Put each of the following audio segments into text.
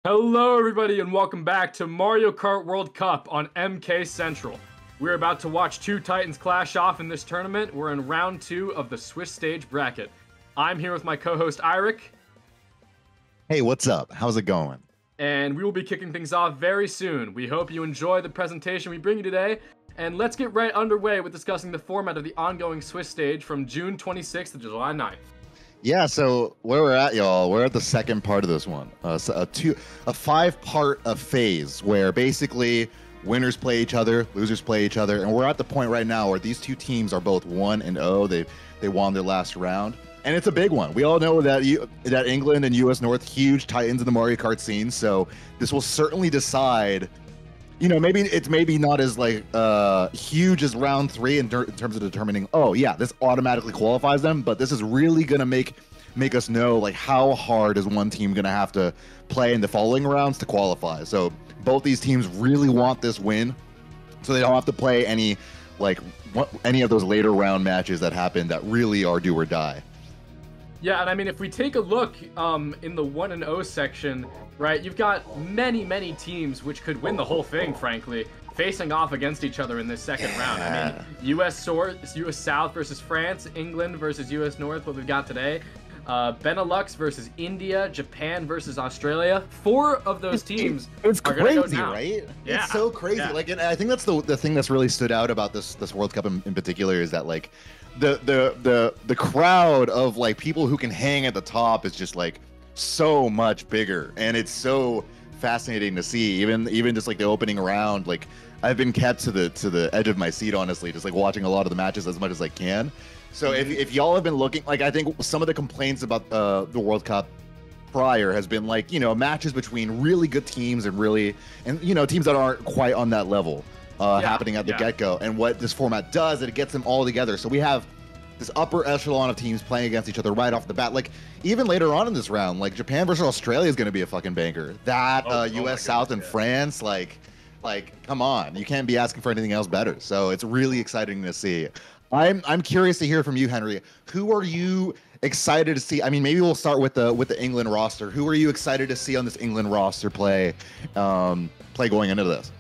Hello, everybody, and welcome back to Mario Kart World Cup on MK Central. We're about to watch two Titans clash off in this tournament. We're in round 2 of the Swiss stage bracket. I'm here with my co-host eirik, Hey, what's up? How's it going? and we will be kicking things off very soon. We hope you enjoy the presentation we bring you today, and let's get right underway with discussing the format of the ongoing Swiss stage from June 26th to July 9th. Yeah, so where we're at, y'all, we're at the second part of this one. So a 5-part phase where basically winners play each other, losers play each other, and we're at the point right now where these two teams are both 1-0. They won their last round, and it's a big one. We all know that that England and U.S. North, huge titans in the Mario Kart scene, so this will certainly decide. Maybe it's not as huge as round 3 in terms of determining, oh yeah, this automatically qualifies them, but this is really gonna make us know like how hard is one team gonna have to play in the following rounds to qualify. So both these teams really want this win, so they don't have to play any of those later round matches that happen that really are do or die. Yeah, and I mean, if we take a look in the 1-0 section, right, you've got many teams which could win the whole thing, frankly, facing off against each other in this second round. I mean, US South versus France, England versus US North, what we've got today. Benelux versus India, Japan versus Australia. 4 of those teams it's are crazy, gonna go down. right? Yeah. It's so crazy. Yeah. And I think that's the thing that's really stood out about this World Cup in particular is that the crowd of like people who can hang at the top is just like so much bigger, and it's so fascinating to see. Even just like the opening round, like I've been kept to the edge of my seat, honestly, just like watching a lot of the matches as much as I can. So if y'all have been looking, like I think some of the complaints about the World Cup prior has been like, matches between really good teams and teams that aren't quite on that level happening at the get-go. And what this format does, it gets them all together. So we have this upper echelon of teams playing against each other right off the bat. Like even later on in this round, like Japan versus Australia is going to be a fucking banker. That US South and France, like come on, you can't be asking for anything else better. So it's really exciting to see. I'm curious to hear from you, Henry. Who are you excited to see? I mean, maybe we'll start with the England roster. Who are you excited to see on this England roster play going into this?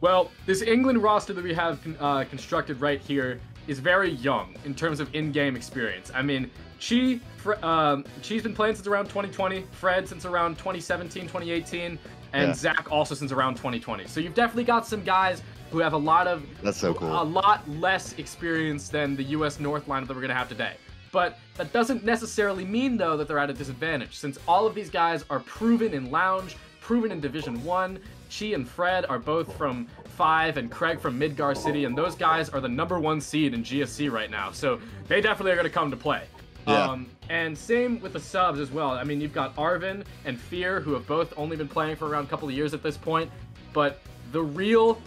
Well, this England roster that we have constructed right here is very young in terms of in-game experience. I mean, she's been playing since around 2020, Fred since around 2017, 2018, and Zach also since around 2020. So you've definitely got some guys who have a lot less experience than the US North lineup that we're gonna have today. But that doesn't necessarily mean, though, that they're at a disadvantage, since all of these guys are proven in Lounge, proven in Division 1. Chi and Fred are both from 5, and Craig from Midgar City, and those guys are the #1 seed in GSC right now, so they definitely are going to come to play. Yeah. And same with the subs as well. I mean, you've got Arvin and Fear, who have both only been playing for around a couple of years at this point, but the real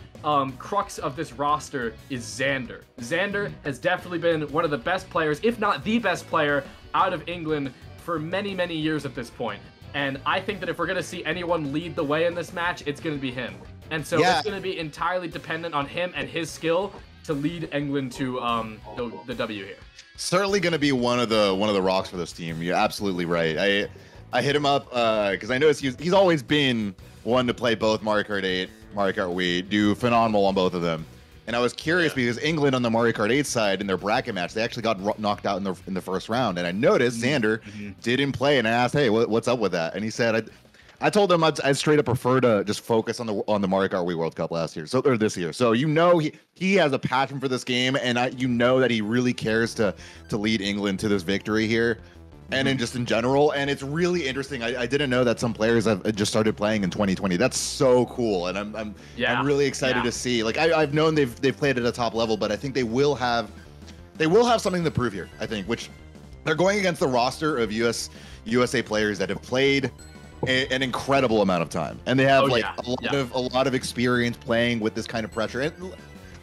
crux of this roster is Xander. Xander has definitely been one of the best players, if not the best player, out of England for many years at this point. And I think that if we're going to see anyone lead the way in this match, it's going to be him. And so it's going to be entirely dependent on him and his skill to lead England to the W here. Certainly going to be one of the rocks for this team. You're absolutely right. I hit him up because I noticed he's always been one to play both Mario Kart 8, Mario Kart Wii, do phenomenal on both of them. And I was curious because England on the Mario Kart 8 side in their bracket match, they actually got knocked out in the first round. And I noticed Xander didn't play, and I asked, "Hey, what's up with that?" And he said, "I told him I'd straight up prefer to just focus on the Mario Kart Wii World Cup this year. So he has a passion for this game, and that he really cares to lead England to this victory here." And in general, and it's really interesting. I didn't know that some players have just started playing in 2020. That's so cool, and I'm really excited to see. Like I've known they've played at a top level, but I think they will have something to prove here. I think, which they're going against the roster of USA players that have played an incredible amount of time, and they have a lot of experience playing with this kind of pressure. And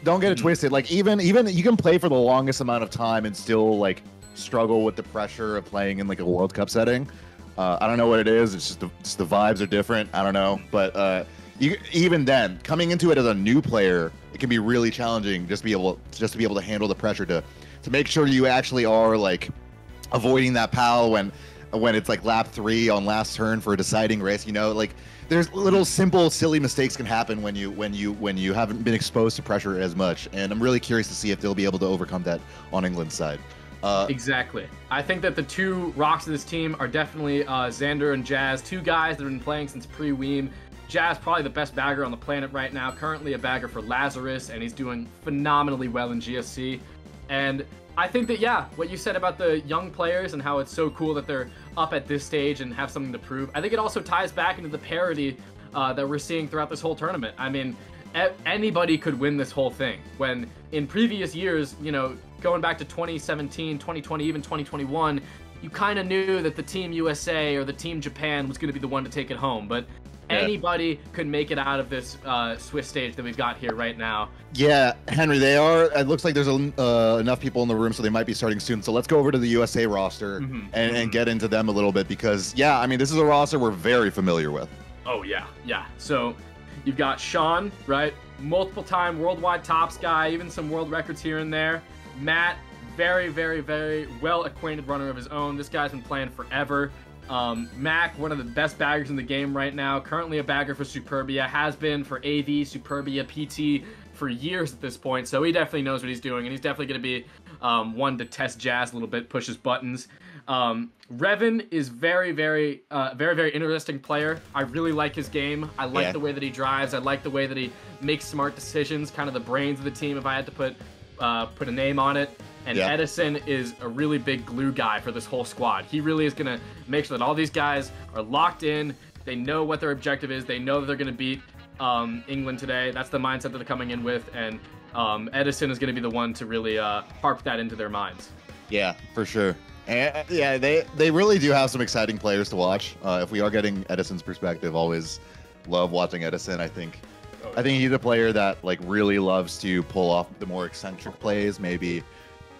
don't get it twisted. Like even you can play for the longest amount of time and still like struggle with the pressure of playing in like a World Cup setting. I don't know what it is. It's just the vibes are different. I don't know, but even then, coming into it as a new player, it can be really challenging just to be able to handle the pressure to make sure you actually are like avoiding that PAL when when it's like lap 3 on last turn for a deciding race. You know, like there's little simple silly mistakes can happen when you haven't been exposed to pressure as much, and I'm really curious to see if they'll be able to overcome that on England's side. Exactly. I think that the two rocks of this team are definitely Xander and Jazz, two guys that have been playing since pre-Weem. Jazz probably the best bagger on the planet right now, currently a bagger for Lazarus, and he's doing phenomenally well in GSC. And I think that, yeah, what you said about the young players and how it's so cool that they're up at this stage and have something to prove, I think it also ties back into the parity that we're seeing throughout this whole tournament. I mean, anybody could win this whole thing, when in previous years, you know, going back to 2017, 2020, even 2021, you kind of knew that the Team USA or the Team Japan was going to be the one to take it home. But anybody could make it out of this Swiss stage that we've got here right now. Yeah, Henry, they are. It looks like there's enough people in the room, so they might be starting soon. So let's go over to the USA roster and get into them a little bit, because, yeah, I mean, this is a roster we're very familiar with. Oh, yeah, yeah. So you've got Sean, right? Multiple-time worldwide tops guy, even some world records here and there. Matt, very, very, very well-acquainted runner of his own. This guy's been playing forever. Mac, one of the best baggers in the game right now, currently a bagger for Superbia, has been for AV, Superbia, PT for years at this point, so he definitely knows what he's doing, and he's definitely going to be one to test Jazz a little bit, push his buttons. Revan is very, very interesting player. I really like his game. I like the way that he drives. I like the way that he makes smart decisions, kind of the brains of the team, if I had to put a name on it. And Edison is a really big glue guy for this whole squad. He really is going to make sure that all these guys are locked in. They know what their objective is. They know that they're going to beat England today. That's the mindset that they're coming in with. And Edison is going to be the one to really harp that into their minds. Yeah, for sure. And, yeah, they really do have some exciting players to watch. If we are getting Edison's perspective, always love watching Edison. I think he's a player that like really loves to pull off the more eccentric plays, maybe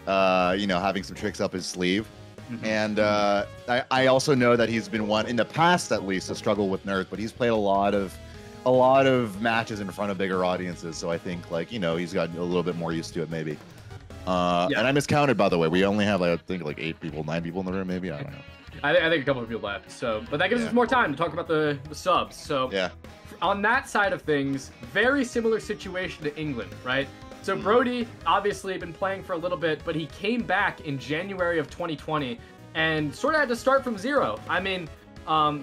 you know, having some tricks up his sleeve. And I also know that he's been one in the past, at least, to struggle with nerfs, but he's played a lot of matches in front of bigger audiences, so I think, like, you know, he's gotten a little bit more used to it, maybe. And I miscounted, by the way. We only have, like, I think, like 9 people in the room, maybe. I don't know. I think a couple of people left. So, but that gives us more time to talk about the subs. So on that side of things, very similar situation to England, right? So Brody obviously been playing for a little bit, but he came back in January of 2020 and sort of had to start from zero. I mean,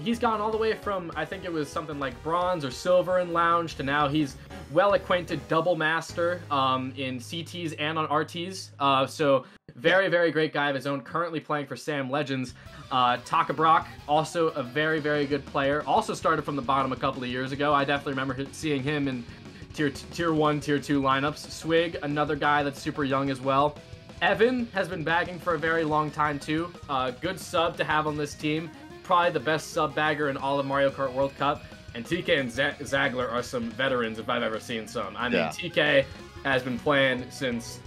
he's gone all the way from, I think it was something like bronze or silver in Lounge, to now he's well-acquainted double master in CTs and on RTs. So very, very great guy of his own, currently playing for Sam Legends. Takabrock, also a very, very good player. Also started from the bottom a couple of years ago. I definitely remember seeing him in tier 1, tier 2 lineups. Swig, another guy that's super young as well. Evan has been bagging for a very long time too. Good sub to have on this team. Probably the best sub bagger in all of Mario Kart World Cup. And TK and Zagler are some veterans if I've ever seen some. I mean, TK has been playing since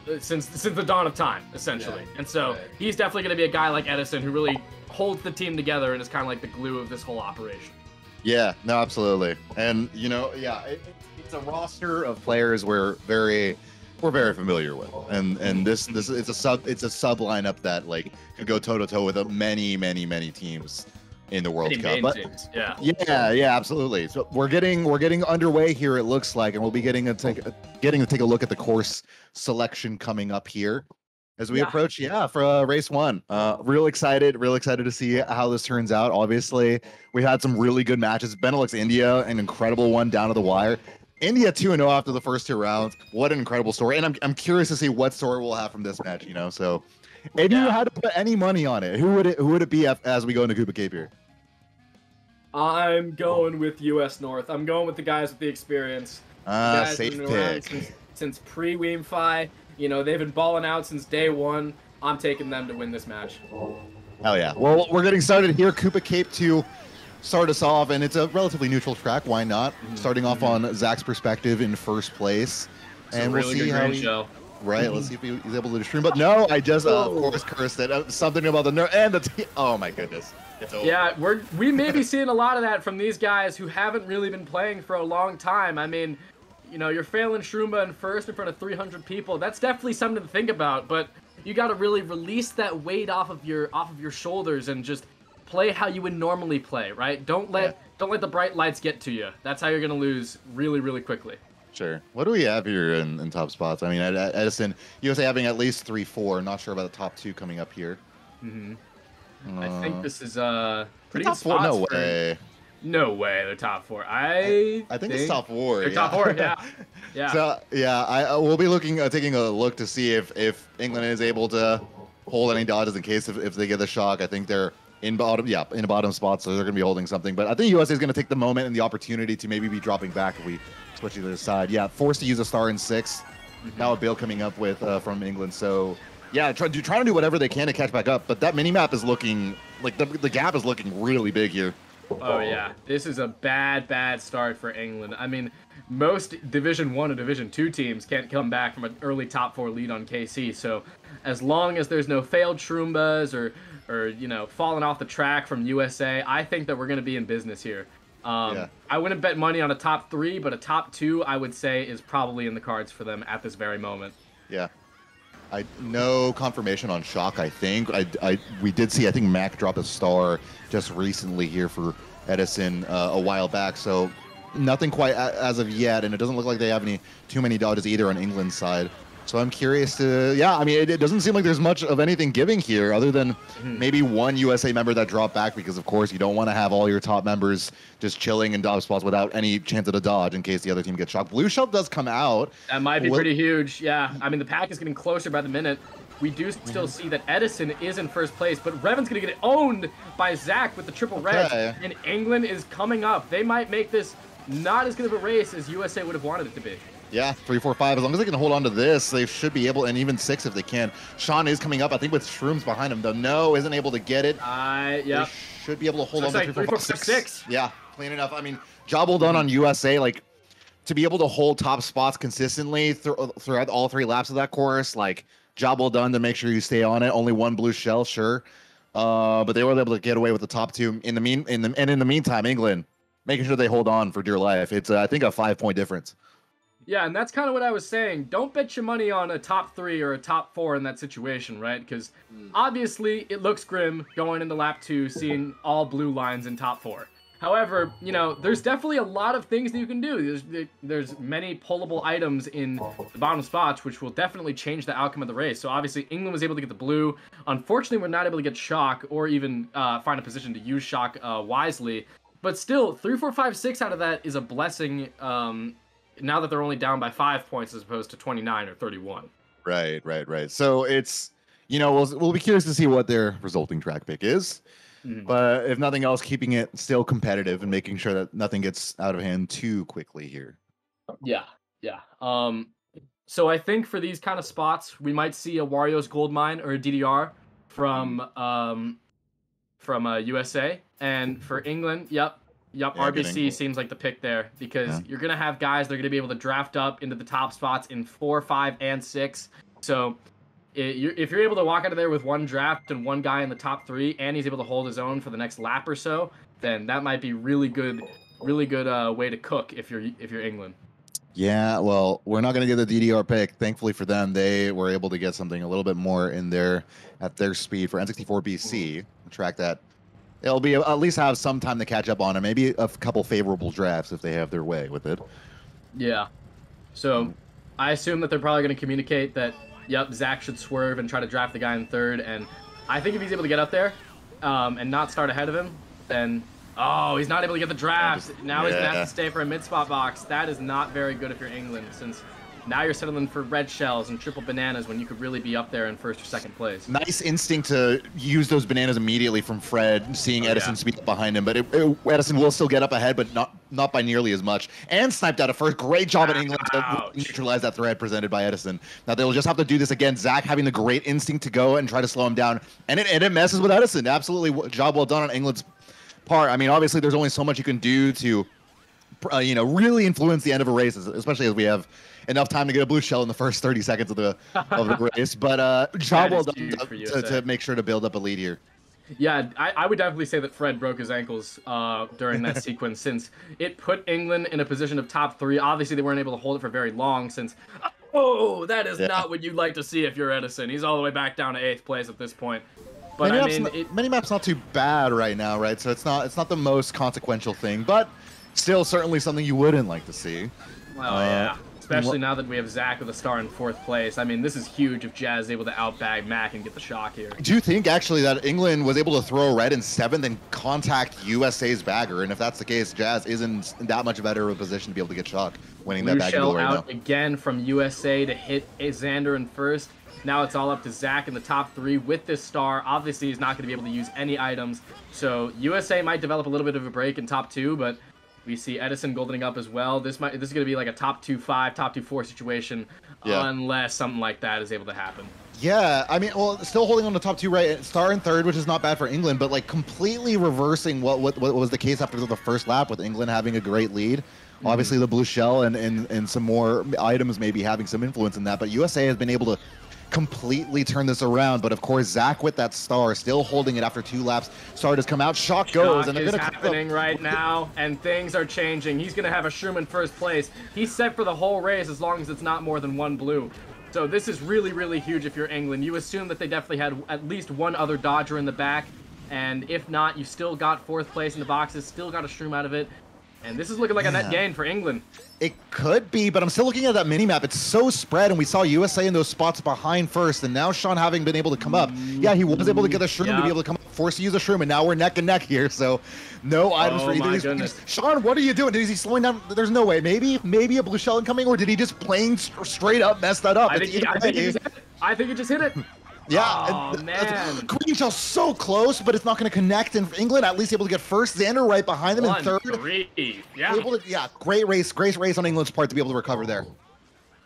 the dawn of time, essentially. And so he's definitely going to be a guy like Edison who really holds the team together and is kind of like the glue of this whole operation. Yeah, no, absolutely. And, you know, it's a roster of players we're very familiar with, and this it's a sub lineup that like could go toe to toe with many teams in the World Cup. But yeah, absolutely. So we're getting underway here, it looks like, and we'll be getting to take a look at the course selection coming up here as we approach for race 1. Real excited to see how this turns out. Obviously, we had some really good matches. Benelux India, an incredible one down to the wire. India 2-0 after the first 2 rounds. What an incredible story. And I'm curious to see what story we'll have from this match, you know. So if you had to put any money on it, who would it be as we go into Koopa Cape here? I'm going with US North. I'm going with the guys with the experience. Safe pick. Since pre-Weemfi, you know, they've been balling out since day one. I'm taking them to win this match. Hell yeah. Well, we're getting started here. Koopa Cape 2 start us off, and it's a relatively neutral track. Why not? Starting off on Zach's perspective in first place. And we'll see how let's see if he's able to stream. But no, I just, of course, cursed it. Something about the nerf and the oh my goodness. It's over. Yeah, we may be seeing a lot of that from these guys who haven't really been playing for a long time. I mean, you know, you're failing Shroomba in first in front of 300 people. That's definitely something to think about, but you got to really release that weight off of your shoulders and just play how you would normally play, right? Don't let the bright lights get to you. That's how you're gonna lose really, really quickly. Sure. What do we have here in top spots? I mean, Edison, USA having at least 3-4. Not sure about the top 2 coming up here. I think this is pretty top good 4. No spots way. No way, they're top 4. I think it's top 4. They're top 4, yeah. Yeah. So I will be looking, taking a look to see if England is able to hold any dodges in case if they get the shock. I think they're in bottom spots, so they're going to be holding something. But I think USA is going to take the moment and the opportunity to maybe be dropping back if we switch to the side. Yeah, forced to use a star in 6. Now a bail coming up with from England. So yeah, trying to do whatever they can to catch back up. But that mini map is looking like the gap is looking really big here. Oh yeah, this is a bad start for England. I mean, most Division 1 or Division 2 teams can't come back from an early top 4 lead on KC. So as long as there's no failed Shroombas or you know, falling off the track from USA, I think that we're going to be in business here. I wouldn't bet money on a top 3, but a top 2 I would say is probably in the cards for them at this very moment. Yeah. No confirmation on shock, I think. We did see, I think Mac dropped a star just recently here for Edison a while back, so nothing quite as of yet, and it doesn't look like they have too many dodges either on England's side. So I'm curious to, I mean, it doesn't seem like there's much of anything giving here other than maybe one USA member that dropped back because, of course, you don't want to have all your top members just chilling in dodge spots without any chance of a dodge in case the other team gets shocked. Blue shell does come out. That might be pretty huge, yeah. I mean, the pack is getting closer by the minute. We do still see that Edison is in first place, but Revan's going to get owned by Zach with the triple red, and England is coming up. They might make this not as good of a race as USA would have wanted it to be. Yeah, 3, 4, 5. As long as they can hold on to this, they should be able, and even 6 if they can. Sean is coming up, I think, with Shrooms behind him, though. No, isn't able to get it. They should be able to hold on to 3, 4, 5, 6. Yeah, clean enough. I mean, job well done on USA. Like, to be able to hold top spots consistently throughout all 3 laps of that course, like, job well done to make sure you stay on it. Only 1 blue shell, sure. But they were able to get away with the top 2. In the meantime, England making sure they hold on for dear life. It's, I think, a 5-point difference. Yeah, and that's kind of what I was saying. Don't bet your money on a top 3 or a top 4 in that situation, right? Because obviously it looks grim going into lap 2, seeing all blue lines in top 4. However, you know, there's definitely a lot of things that you can do. There's many pullable items in the bottom spots, which will definitely change the outcome of the race. So obviously England was able to get the blue. Unfortunately, we're not able to get shock or even find a position to use shock wisely. But still, 3, 4, 5, 6 out of that is a blessing. Now that they're only down by 5 points as opposed to 29 or 31. Right. So it's, you know, we'll be curious to see what their resulting track pick is. But if nothing else, keeping it still competitive and making sure that nothing gets out of hand too quickly here. Yeah. So I think for these kind of spots, we might see a Wario's Gold Mine or a DDR from USA. And for England, RBC seems like the pick there because you're going to have guys that are going to be able to draft up into the top spots in 4, 5, and 6. So if you're able to walk out of there with 1 draft and 1 guy in the top 3 and he's able to hold his own for the next lap or so, then that might be really good way to cook if you're England. Yeah, well, we're not going to get the DDR pick. Thankfully for them, they were able to get something a little bit more at their speed for N64 BC, a track that they'll be at least have some time to catch up on, and maybe a couple favorable drafts if they have their way with it. Yeah. So I assume that they're probably going to communicate that, Zach should swerve and try to draft the guy in 3rd. And I think if he's able to get up there and not start ahead of him, then, he's not able to get the draft. Now he's going to have to stay for a mid-spot box. That is not very good if you're England, since now you're settling for red shells and triple bananas when you could really be up there in 1st or 2nd place. Nice instinct to use those bananas immediately from Fred, seeing Edison speed up behind him. But Edison will still get up ahead, but not by nearly as much. And sniped out a first. Great job at England to neutralize that threat presented by Edison. Now they'll just have to do this again. Zach having the great instinct to go and try to slow him down. And it messes with Edison. Absolutely job well done on England's part. I mean, obviously there's only so much you can do to really influence the end of a race, especially as we have enough time to get a blue shell in the first 30 seconds of the race. But job well done to make sure to build up a lead here. Yeah, I would definitely say that Fred broke his ankles during that sequence, since it put England in a position of top 3. Obviously, they weren't able to hold it for very long, since, that is not what you'd like to see if you're Edison. He's all the way back down to 8th place at this point. But I mean, Minimap's not too bad right now, right? So it's not the most consequential thing, but still certainly something you wouldn't like to see. Well, yeah. Especially now that we have Zach with a star in 4th place. I mean, this is huge if Jazz is able to outbag Mac and get the shock here. Do you think, actually, that England was able to throw red in 7th and contact USA's bagger? And if that's the case, Jazz isn't in that much better of a position to be able to get shock, winning that bagger right out now. Again from USA to hit Xander in 1st. Now it's all up to Zach in the top 3 with this star. Obviously, he's not going to be able to use any items. So USA might develop a little bit of a break in top 2, but we see Edison goldening up as well. This is going to be like a top 2-5, top 2-4 situation, unless something like that is able to happen. Yeah, I mean, well, still holding on to top 2, right? Star in 3rd, which is not bad for England, but like completely reversing what was the case after the first lap, with England having a great lead. Obviously, the blue shell and some more items maybe having some influence in that, but USA has been able to completely turn this around. But of course, Zach with that star still holding it after 2 laps. Star does come out, shock goes, and they're going to happening right now, and things are changing. He's going to have a shroom in 1st place. He's set for the whole race as long as it's not more than 1 blue. So this is really, really huge if you're England. You assume that they definitely had at least 1 other dodger in the back, and if not, you still got 4th place in the boxes, still got a shroom out of it. And this is looking like a net gain for England. It could be, but I'm still looking at that mini-map. It's so spread, and we saw USA in those spots behind first, and now Sean having been able to come up. Yeah, he was able to get a shroom to be able to come up, forced to use a shroom, and now we're neck and neck here, so no items for either of these. Sean, what are you doing? Is he slowing down? There's no way. Maybe a blue shell incoming, or did he just plain straight up mess that up? I think he just hit it. Yeah, man. Queen Shell so close, but it's not going to connect. In England, at least able to get first. Xander right behind them in 3rd. Yeah. Great race on England's part to be able to recover there.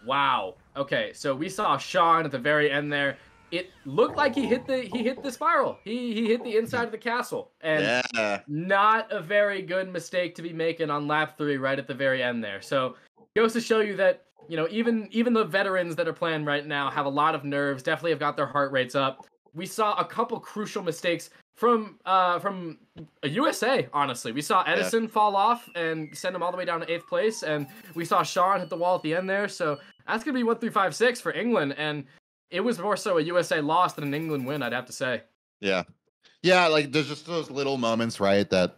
Wow. Okay, so we saw Sean at the very end there. It looked like he hit the spiral. He hit the inside of the castle, and not a very good mistake to be making on lap 3 right at the very end there. So goes to show you that, you know, even the veterans that are playing right now have a lot of nerves, definitely have got their heart rates up. We saw a couple crucial mistakes from a USA, honestly. We saw Edison fall off and send him all the way down to 8th place, and we saw Sean hit the wall at the end there. So that's going to be 1, 3, 5, 6 for England, and it was more so a USA loss than an England win, I'd have to say. Yeah. Yeah, like there's just those little moments, right, that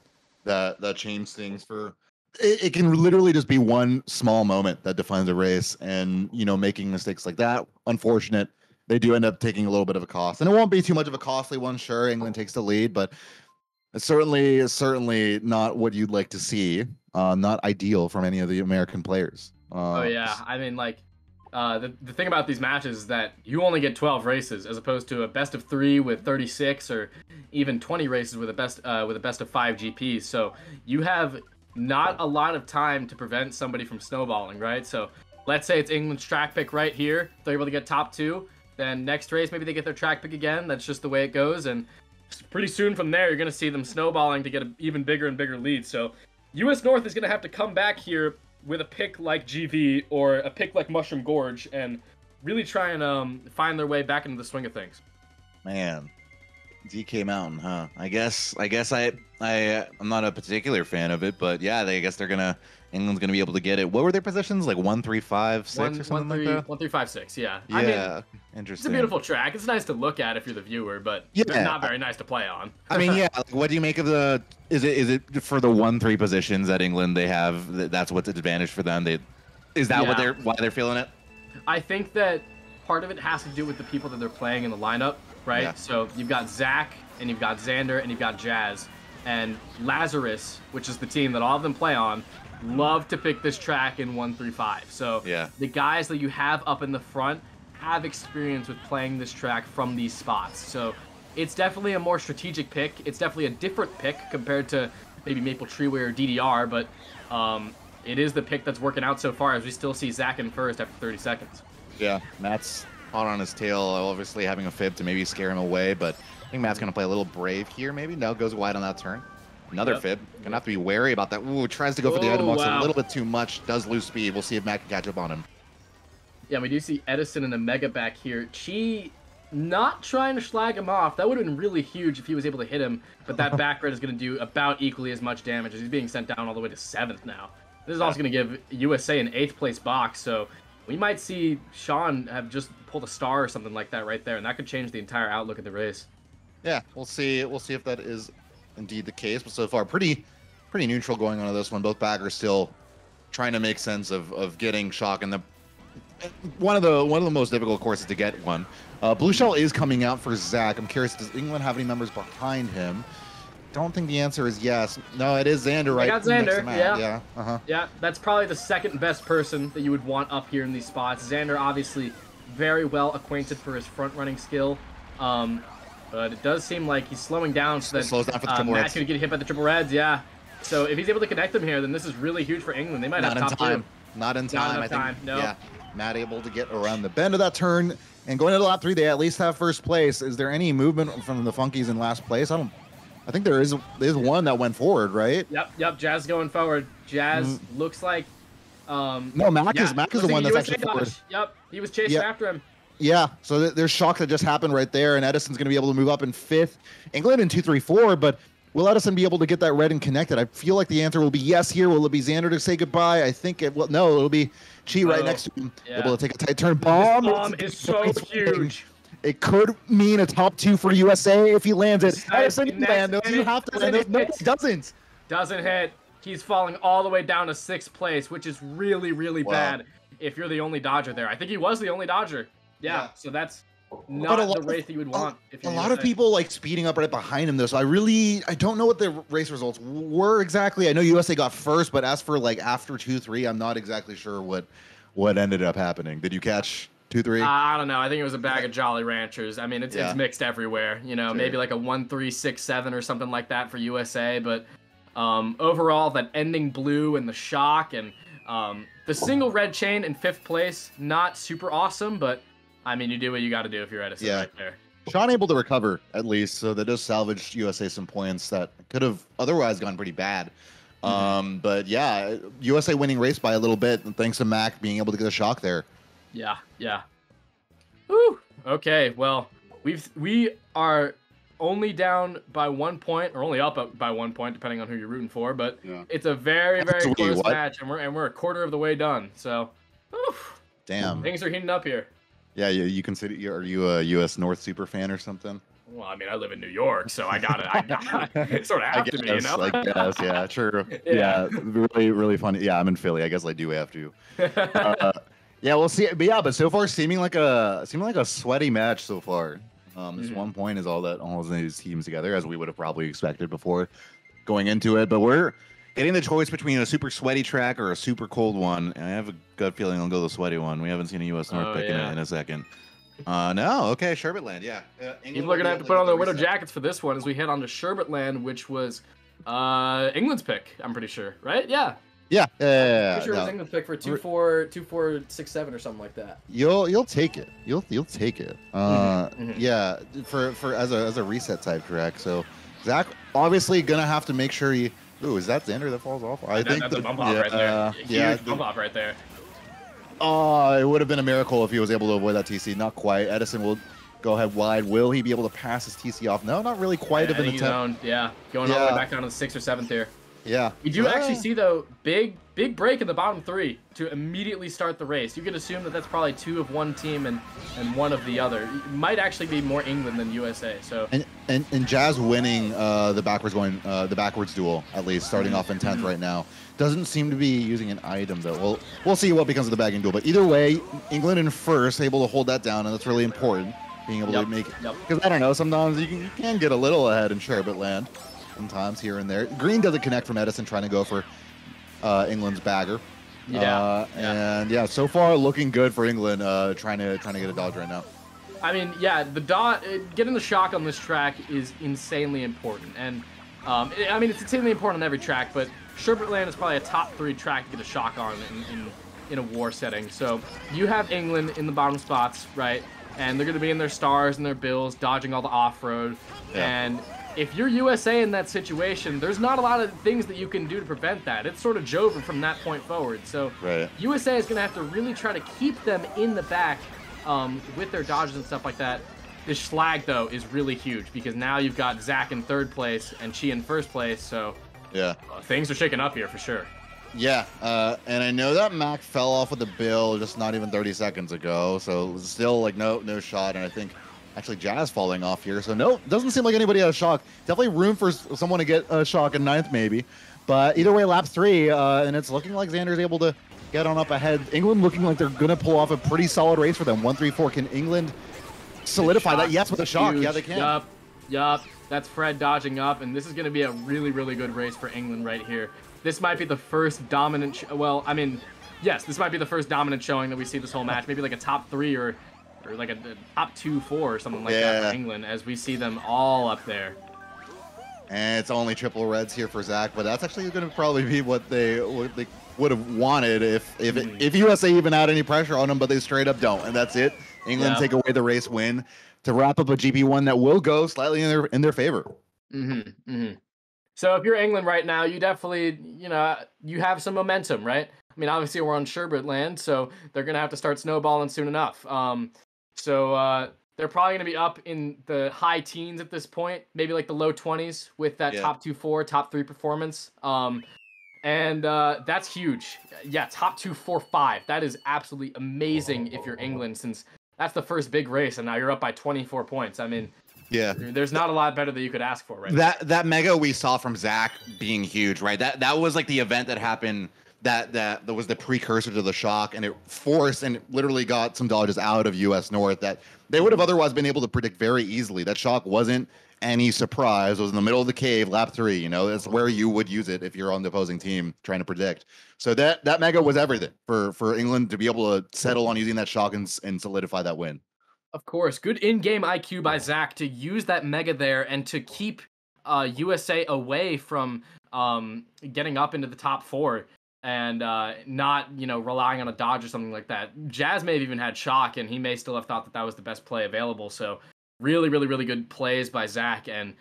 change things for... It can literally just be one small moment that defines a race, and, you know, making mistakes like that, unfortunate. They do end up taking a little bit of a cost, and it won't be too much of a costly one. Sure, England takes the lead, but it's certainly not what you'd like to see. Not ideal from any of the American players. Oh yeah, I mean, like, the thing about these matches is that you only get 12 races as opposed to a best of 3 with 36, or even 20 races with a best of 5 GPs. So you have not a lot of time to prevent somebody from snowballing, right? So let's say it's England's track pick right here. They're able to get top 2. Then next race, maybe they get their track pick again. That's just the way it goes. And pretty soon from there, you're going to see them snowballing to get an even bigger and bigger lead. So US North is going to have to come back here with a pick like GV or a pick like Mushroom Gorge and really try and find their way back into the swing of things. Man. DK Mountain, huh? I guess I'm not a particular fan of it, but yeah, I guess England's gonna be able to get it. What were their positions? Like 1, 3, 5, 6 or something like that? 1, 3, 5, 6, yeah. Yeah, I mean, interesting. It's a beautiful track. It's nice to look at if you're the viewer, but it's not very nice to play on. I mean, yeah. Like, what do you make of the? Is it for the 1, 3 positions that England they have? That's what's an advantage for them. Why they're feeling it? I think that part of it has to do with the people that they're playing in the lineup. Right? Yeah. So you've got Zach, and you've got Xander, and you've got Jazz. And Lazarus, which is the team that all of them play on, love to pick this track in 1, 3, 5. So the guys that you have up in the front have experience with playing this track from these spots. So it's definitely a more strategic pick. It's definitely a different pick compared to maybe Maple Treeway or DDR, but it is the pick that's working out so far, as we still see Zach in first after 30 seconds. Yeah, Matt's hot on his tail, obviously having a fib to maybe scare him away, but I think Matt's going to play a little brave here, maybe. No, goes wide on that turn. Another fib. Going to have to be wary about that. Ooh, tries to go for the item box a little bit too much. Does lose speed. We'll see if Matt can catch up on him. Yeah, we do see Edison in the Mega back here. Chi not trying to schlag him off. That would have been really huge if he was able to hit him, but that back red is going to do about equally as much damage, as he's being sent down all the way to 7th now. This is also going to give USA an 8th place box, so we might see Sean have just pulled a star or something like that right there, and that could change the entire outlook of the race. Yeah, we'll see. We'll see if that is indeed the case. But so far, pretty neutral going on to this one. Both backers still trying to make sense of getting shock in the one of the most difficult courses to get one. Blue Shell is coming out for Zach. I'm curious, does England have any members behind him? Don't think the answer is yes. No, it is Xander, right? I got Xander, yeah. Yeah, uh-huh. Yeah, that's probably the second best person that you would want up here in these spots. Xander, obviously, very well acquainted for his front-running skill. But it does seem like he's slowing down so that slows down for the triple Matt's going to get hit by the triple reds, yeah. So if he's able to connect them here, then this is really huge for England. They might have top two. Not in time. I think, no. Yeah, Matt able to get around the bend of that turn and going into lap 3, they at least have first place. Is there any movement from the Funkies in last place? I think there is one that went forward, right? Yep. Jazz going forward. Jazz looks like. No, Mac is the one that's actually forward. Yep, he was chasing after him. Yeah, so there's shock that just happened right there, and Edison's going to be able to move up in 5th. England in 2, 3, 4, but will Edison be able to get that red and connected? I feel like the answer will be yes here. Will it be Xander to say goodbye? I think it will. No, it'll be Chi right next to him. Yeah. Able to take a tight turn. Bomb is so huge. It could mean a top 2 for USA if he lands it. Edison land those. You have to land those. No, it doesn't. Doesn't hit. He's falling all the way down to 6th place, which is really, really bad if you're the only Dodger there. I think he was the only Dodger. Yeah, so that's not the race that you would want. If you're a lot of people like speeding up right behind him, though. So I don't know what the race results were exactly. I know USA got first, but as for like after 2, 3, I'm not exactly sure what ended up happening. Did you catch 2, 3? I don't know. I think it was a bag of Jolly Ranchers. I mean, it's mixed everywhere. You know, maybe like a 1, 3, 6, 7 or something like that for USA. But overall, that ending blue and the shock and the single red chain in 5th place, not super awesome, but I mean, you do what you got to do if you're Edison right there. Sean able to recover at least, so that does salvage USA some points that could have otherwise gone pretty bad. But yeah, USA winning race by a little bit, and thanks to Mac being able to get a shock there. Yeah. Woo. Okay, well, we are only down by 1 point, or only up by 1 point, depending on who you're rooting for. But it's a very close match, and we're a quarter of the way done. So, damn, things are heating up here. Yeah, you consider are you a U.S. North super fan or something? Well, I mean, I live in New York, so I sort of have to be, you know? I guess, yeah, true. Yeah, really funny. Yeah, I'm in Philly. I guess I do have to. Yeah, we'll see. But so far, seeming like a sweaty match so far. This 1 point is all that holds these teams together, as we would have probably expected before going into it. But we're getting the choice between a super sweaty track or a super cold one. And I have a gut feeling I'll go the sweaty one. We haven't seen a U.S. North pick in a second. No, okay, Sherbetland, yeah. People are going to have to put on their winter jackets for this one as we head on to Sherbetland, which was England's pick, I'm pretty sure, right? Yeah. Yeah. Pretty sure it was England's pick for 2-4, 2-4, 6-7 or something like that. You'll take it. You'll take it. Yeah, for as a reset type track. So Zach obviously gonna have to make sure he. Ooh, is that Xander that falls off? I think that's a bump off right there. Huge bump off right there. Oh, it would have been a miracle if he was able to avoid that TC. Not quite. Edison will go ahead wide. Will he be able to pass his TC off? No, not really quite of an attempt. Going all the way back down to the 6th or 7th here. Yeah. We do actually see, though, big break in the bottom 3 to immediately start the race. You could assume that that's probably 2 of one team and 1 of the other. It might actually be more England than USA. So and Jazz winning the backwards duel, at least starting off in 10th right now. Doesn't seem to be using an item though. We'll see what becomes of the bagging duel. But either way, England in first, able to hold that down, and that's really important. Being able to make it. Because I don't know, sometimes you can get a little ahead in Sherbetland. Sometimes here and there. Green doesn't connect from Edison trying to go for England's bagger. And so far looking good for England trying to get a dodge right now. I mean, getting the shock on this track is insanely important. And I mean, it's insanely important on every track, but Sherbetland is probably a top 3 track to get a shock on in a war setting. So you have England in the bottom spots, right? And they're going to be in their stars and their bills, dodging all the off-road. And if you're USA in that situation, there's not a lot of things that you can do to prevent that. It's sort of Jover from that point forward. So USA is going to have to really try to keep them in the back with their dodges and stuff like that. This Schlag, though, is really huge because now you've got Zach in 3rd place and Chi in 1st place. So things are shaking up here for sure. Yeah, and I know that Mac fell off with the bill just not even 30 seconds ago. So still like no shot, and I think Actually, Jazz falling off here. So no, doesn't seem like anybody has shock. Definitely room for someone to get a shock in 9th maybe. But either way, lap 3, and it's looking like Xander's able to get on up ahead. England looking like they're going to pull off a pretty solid race for them. 1-3-4. Can England solidify that? Yes, with a shock. Huge. Yeah, they can. Yup. That's Fred dodging up, and this is going to be a really, really good race for England right here. This might be the first dominant... well, I mean, yes, this might be the first dominant showing that we see this whole match. Maybe like a top 3 or like a top 2-4 or something like that for England, as we see them all up there. And it's only triple reds here for Zach, but that's actually going to probably be what they would have wanted if USA even had any pressure on them, but they straight up don't, and that's it. England take away the race win to wrap up a GP1 that will go slightly in their favor. So if you're England right now, you definitely, you have some momentum, right? I mean, obviously we're on Sherbet land, so they're going to have to start snowballing soon enough. So they're probably going to be up in the high teens at this point, maybe like the low 20s with that top 2-4, top 3 performance. And that's huge. Yeah, top 2-4-5. That is absolutely amazing if you're England, since that's the first big race, and now you're up by 24 points. I mean, there's not a lot better that you could ask for, right? That mega we saw from Zach being huge, right? That was like the event that happened that was the precursor to the shock, and it forced and literally got some dodges out of US North that they would have otherwise been able to predict very easily. That shock wasn't any surprise. It was in the middle of the cave, lap 3. That's where you would use it if you're on the opposing team trying to predict. So that mega was everything for England to be able to settle on using that shock and solidify that win. Of course, good in-game IQ by Zach to use that mega there and to keep USA away from getting up into the top 4 and not, relying on a dodge or something like that. Jazz may have even had shock, and he may still have thought that was the best play available. So really, really, really good plays by Zach, and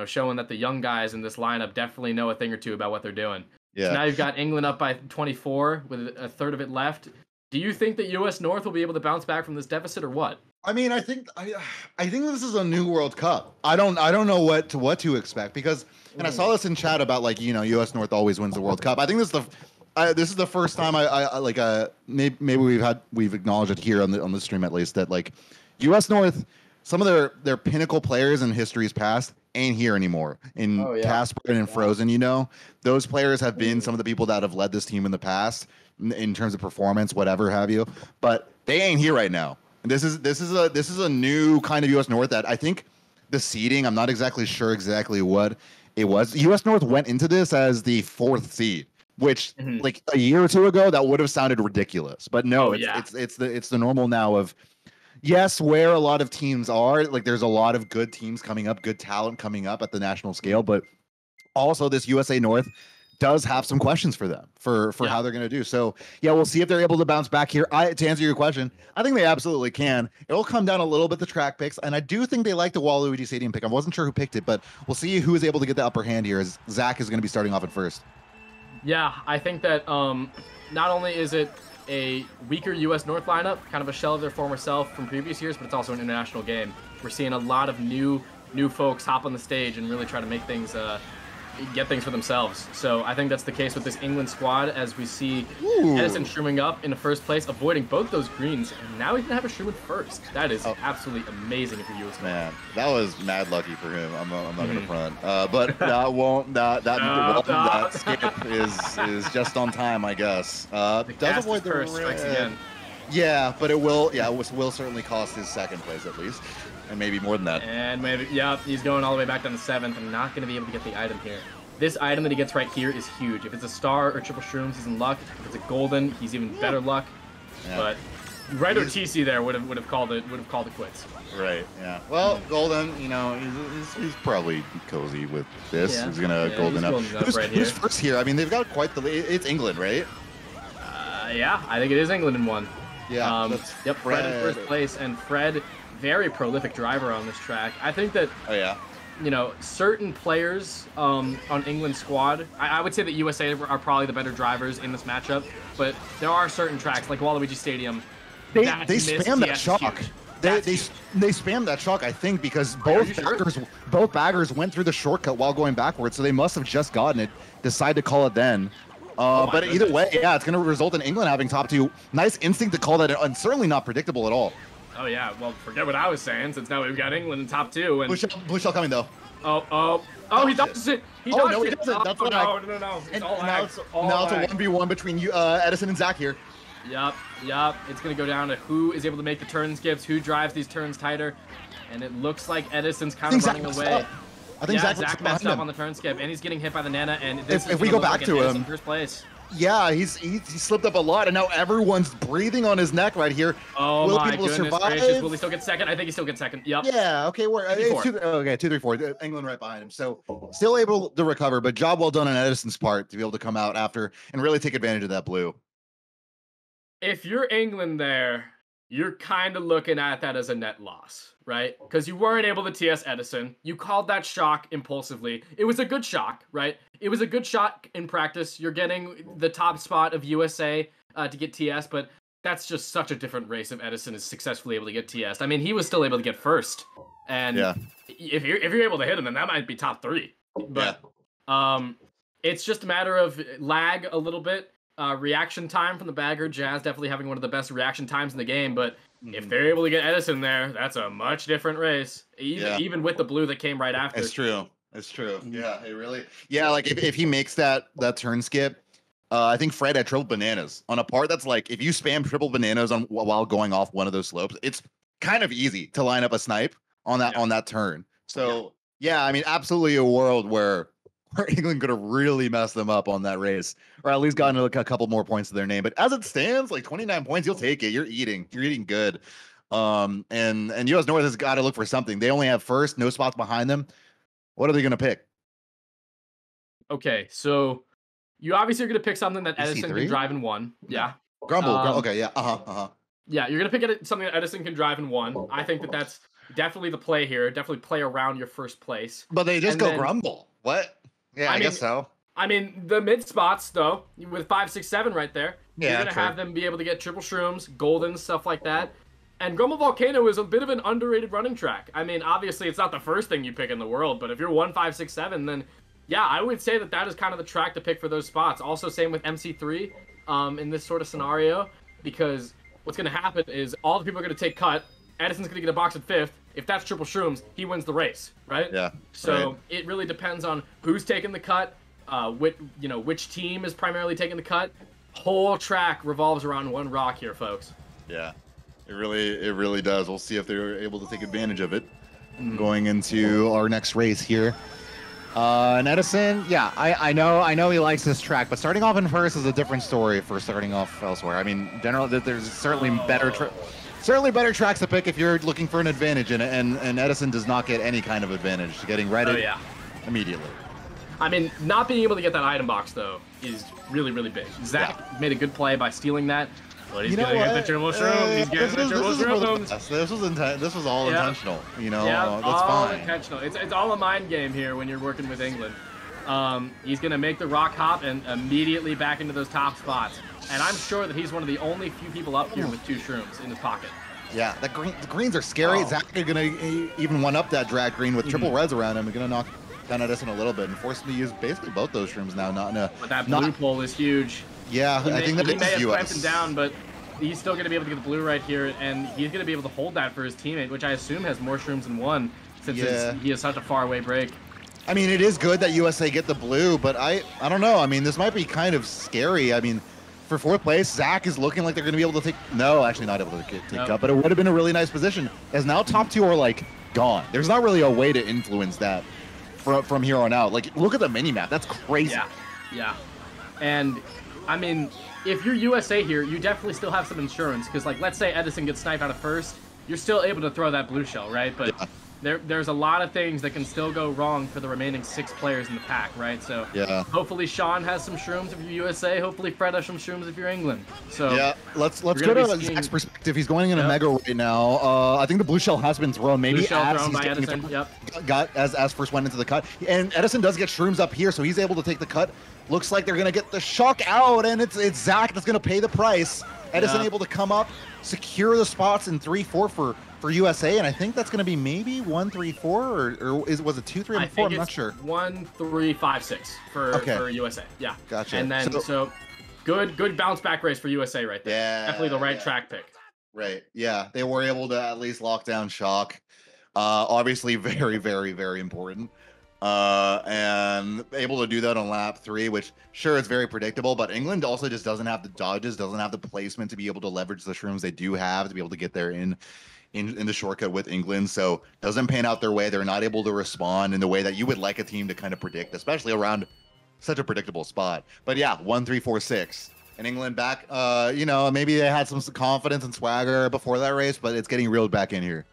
showing that the young guys in this lineup definitely know a thing or two about what they're doing. Yeah. So now you've got England up by 24 with a third of it left. Do you think that US North will be able to bounce back from this deficit, or what? I mean, I think this is a new World Cup. I don't know what to expect, because, and I saw this in chat about US North always wins the World Cup. I think this is the first time maybe we've acknowledged it here on the stream at least, that US North, some of their pinnacle players in history's past ain't here anymore. In Casper and in Frozen, those players have been some of the people that have led this team in the past in terms of performance, whatever have you, but they ain't here right now. And this is a new kind of US North that I think the seeding, I'm not exactly sure what it was. US North went into this as the 4th seed, which like a year or two ago that would have sounded ridiculous, but no, it's the normal now of, yes, where a lot of teams are, there's a lot of good teams coming up, good talent coming up at the national scale, but also this USA North does have some questions for them for how they're going to do. So we'll see if they're able to bounce back here. To answer your question, I think they absolutely can. It'll come down a little bit to track picks, and I do think they like the Waluigi Stadium pick. I wasn't sure who picked it, but we'll see who is able to get the upper hand here, as Zach is going to be starting off at first. Yeah, I think that not only is it a weaker US North lineup, kind of a shell of their former self from previous years, but it's also an international game. We're seeing a lot of new folks hop on the stage and really try to make things get things for themselves. So I think that's the case with this England squad, as we see Edison Schumann up in the first place, avoiding both those greens, and now he's gonna have a Schumann first. That is absolutely amazing for US. Man, that was mad lucky for him. I'm not gonna front, but that skip is just on time, I guess. Does avoid the first strikes again. Yeah, but it will certainly cost his second place at least. And maybe more than that. And maybe, he's going all the way back down to 7th and not going to be able to get the item here. This item that he gets right here is huge. If it's a star or triple shrooms, he's in luck. If it's a golden, he's even better luck. Yeah. But Red or TC there would have called it quits. Right. Yeah. Well, golden, he's probably cozy with this. Yeah. He's gonna golden up. Who's first here? I mean, they've got quite the lead. It's England, right? Yeah, I think it is England in 1. Yeah. Fred in first place, and Fred, very prolific driver on this track. I think that certain players on England's squad, I would say that USA are probably the better drivers in this matchup, but there are certain tracks like Waluigi Stadium. They spam that shock. They spammed that shock, I think, because both baggers went through the shortcut while going backwards, so they must have just gotten it, decide to call it then. But either way, it's going to result in England having top 2. Nice instinct to call that, and certainly not predictable at all. Oh yeah, well, forget what I was saying, since now we've got England in top 2. And Blue shell coming though. He dodges it. He dodged no, he it. doesn't. That's no, what no. It's all now lag. it's a 1v1 between you, Edison and Zach here. Yup. It's gonna go down to who is able to make the turn skips, who drives these turns tighter, and it looks like Edison's kind of running away. I think Zach messed up on the turn skip, and he's getting hit by the Nana. And if we go back to him, first place. Yeah, he slipped up a lot, and now everyone's breathing on his neck right here. Oh my goodness gracious! Will he still get second? I think he still gets second. Yep. Yeah. Okay. Okay. 2, 3, 4. England right behind him. So still able to recover, but job well done on Edison's part to be able to come out after and really take advantage of that blue. If you're England there, you're kind of looking at that as a net loss, right? Because you weren't able to TS Edison. You called that shock impulsively. It was a good shock, right? It was a good shot in practice. You're getting the top spot of USA to get TS, but that's just such a different race if Edison is successfully able to get TS. I mean, he was still able to get first. And if you're able to hit him, then that might be top 3. But it's just a matter of lag a little bit. Reaction time from the bagger. Jazz definitely having one of the best reaction times in the game, but if they're able to get Edison there, that's a much different race. Even with the blue that came right after. It's true. Yeah, it really. Yeah, like if he makes that turn skip, I think Fred had triple bananas on a part that's like if you spam triple bananas on while going off one of those slopes, it's kind of easy to line up a snipe on that turn. So yeah, I mean, absolutely a world where England could have really messed them up on that race, or at least gotten a couple more points to their name. But as it stands, like 29 points, you'll take it. You're eating good. And US North has got to look for something. They only have first, no spots behind them. What are they going to pick? Okay, so you obviously are going to pick something that Edison can drive in 1. Yeah. Grumble. Okay. Yeah. Yeah, you're going to pick something that Edison can drive in 1. I think that's definitely the play here. Definitely play around your first place. But they just go Grumble. What? Yeah, I guess so. I mean, the mid spots, though, with 5, 6, 7 right there, you're going to have them be able to get triple shrooms, golden, stuff like that. And Grumble Volcano is a bit of an underrated running track. I mean, obviously, it's not the first thing you pick in the world, but if you're 1, 5, 6, 7, then, yeah, I would say that is kind of the track to pick for those spots. Also, same with MC3 in this sort of scenario, because what's going to happen is all the people are going to take cut. Edison's going to get a box at 5th. If that's triple shrooms, he wins the race, right? Yeah. So it really depends on who's taking the cut, which team is primarily taking the cut. Whole track revolves around one rock here, folks. Yeah, it really does. We'll see if they're able to take advantage of it going into our next race here. And Edison, yeah, I know he likes this track, but starting off in first is a different story for starting off elsewhere. I mean, generally, there's certainly better tracks to pick if you're looking for an advantage, and Edison does not get any kind of advantage getting ready immediately. I mean, not being able to get that item box, though, is really, really big. Zach made a good play by stealing that, but he's going to get the triple shroom. He's getting the triple shrooms. This was all intentional, that's all fine. Intentional. It's all a mind game here when you're working with England. He's going to make the rock hop and immediately back into those top spots. And I'm sure that he's one of the only few people up here with 2 shrooms in his pocket. Yeah, the greens are scary. Zach is going to even one up that drag green with triple reds around him. He's going to knock down Edison a little bit and force him to use basically both those shrooms now. But that blue pole is huge. Yeah, I think that he may have US. clamped him down, but he's still going to be able to get the blue right here, and he's going to be able to hold that for his teammate, which I assume has more shrooms than 1, since he has such a far away break. I mean, it is good that USA get the blue, but I don't know. I mean, this might be kind of scary. I mean, for 4th place, Zach is looking like they're going to be able to take... No, actually not able to take up, but it would have been a really nice position, as now top 2 are, like, gone. There's not really a way to influence that from here on out. Like, look at the mini-map. That's crazy. Yeah. And, I mean, if you're USA here, you definitely still have some insurance, because, like, let's say Edison gets sniped out of first, you're still able to throw that blue shell, right? But there's a lot of things that can still go wrong for the remaining 6 players in the pack, right? So hopefully Sean has some shrooms if you're USA. Hopefully Fred has some shrooms if you're England. So yeah, let's go to Zach's perspective. He's going in a mega right now. I think the blue shell has been thrown. Maybe thrown by Edison. Got as first went into the cut, and Edison does get shrooms up here, so he's able to take the cut. Looks like they're gonna get the shock out, and it's Zach that's gonna pay the price. Edison able to come up, secure the spots in 3-4 for USA, and I think that's going to be maybe 1-3-4, or was it 2-3 and 4? I'm not sure. 1-3-5-6 for USA. Yeah. Gotcha. And then so good bounce back race for USA right there. Yeah. Definitely the right track pick. Right. Yeah, they were able to at least lock down shock. Obviously, very, very, very important. And able to do that on lap 3, which sure it's very predictable, but England also just doesn't have the dodges, doesn't have the placement to be able to leverage the shrooms they do have to be able to get there in the shortcut with England. So doesn't pan out their way. They're not able to respond in the way that you would like a team to kind of predict, especially around such a predictable spot. But yeah, 1-3-4-6. And England back, maybe they had some confidence and swagger before that race, but it's getting reeled back in here.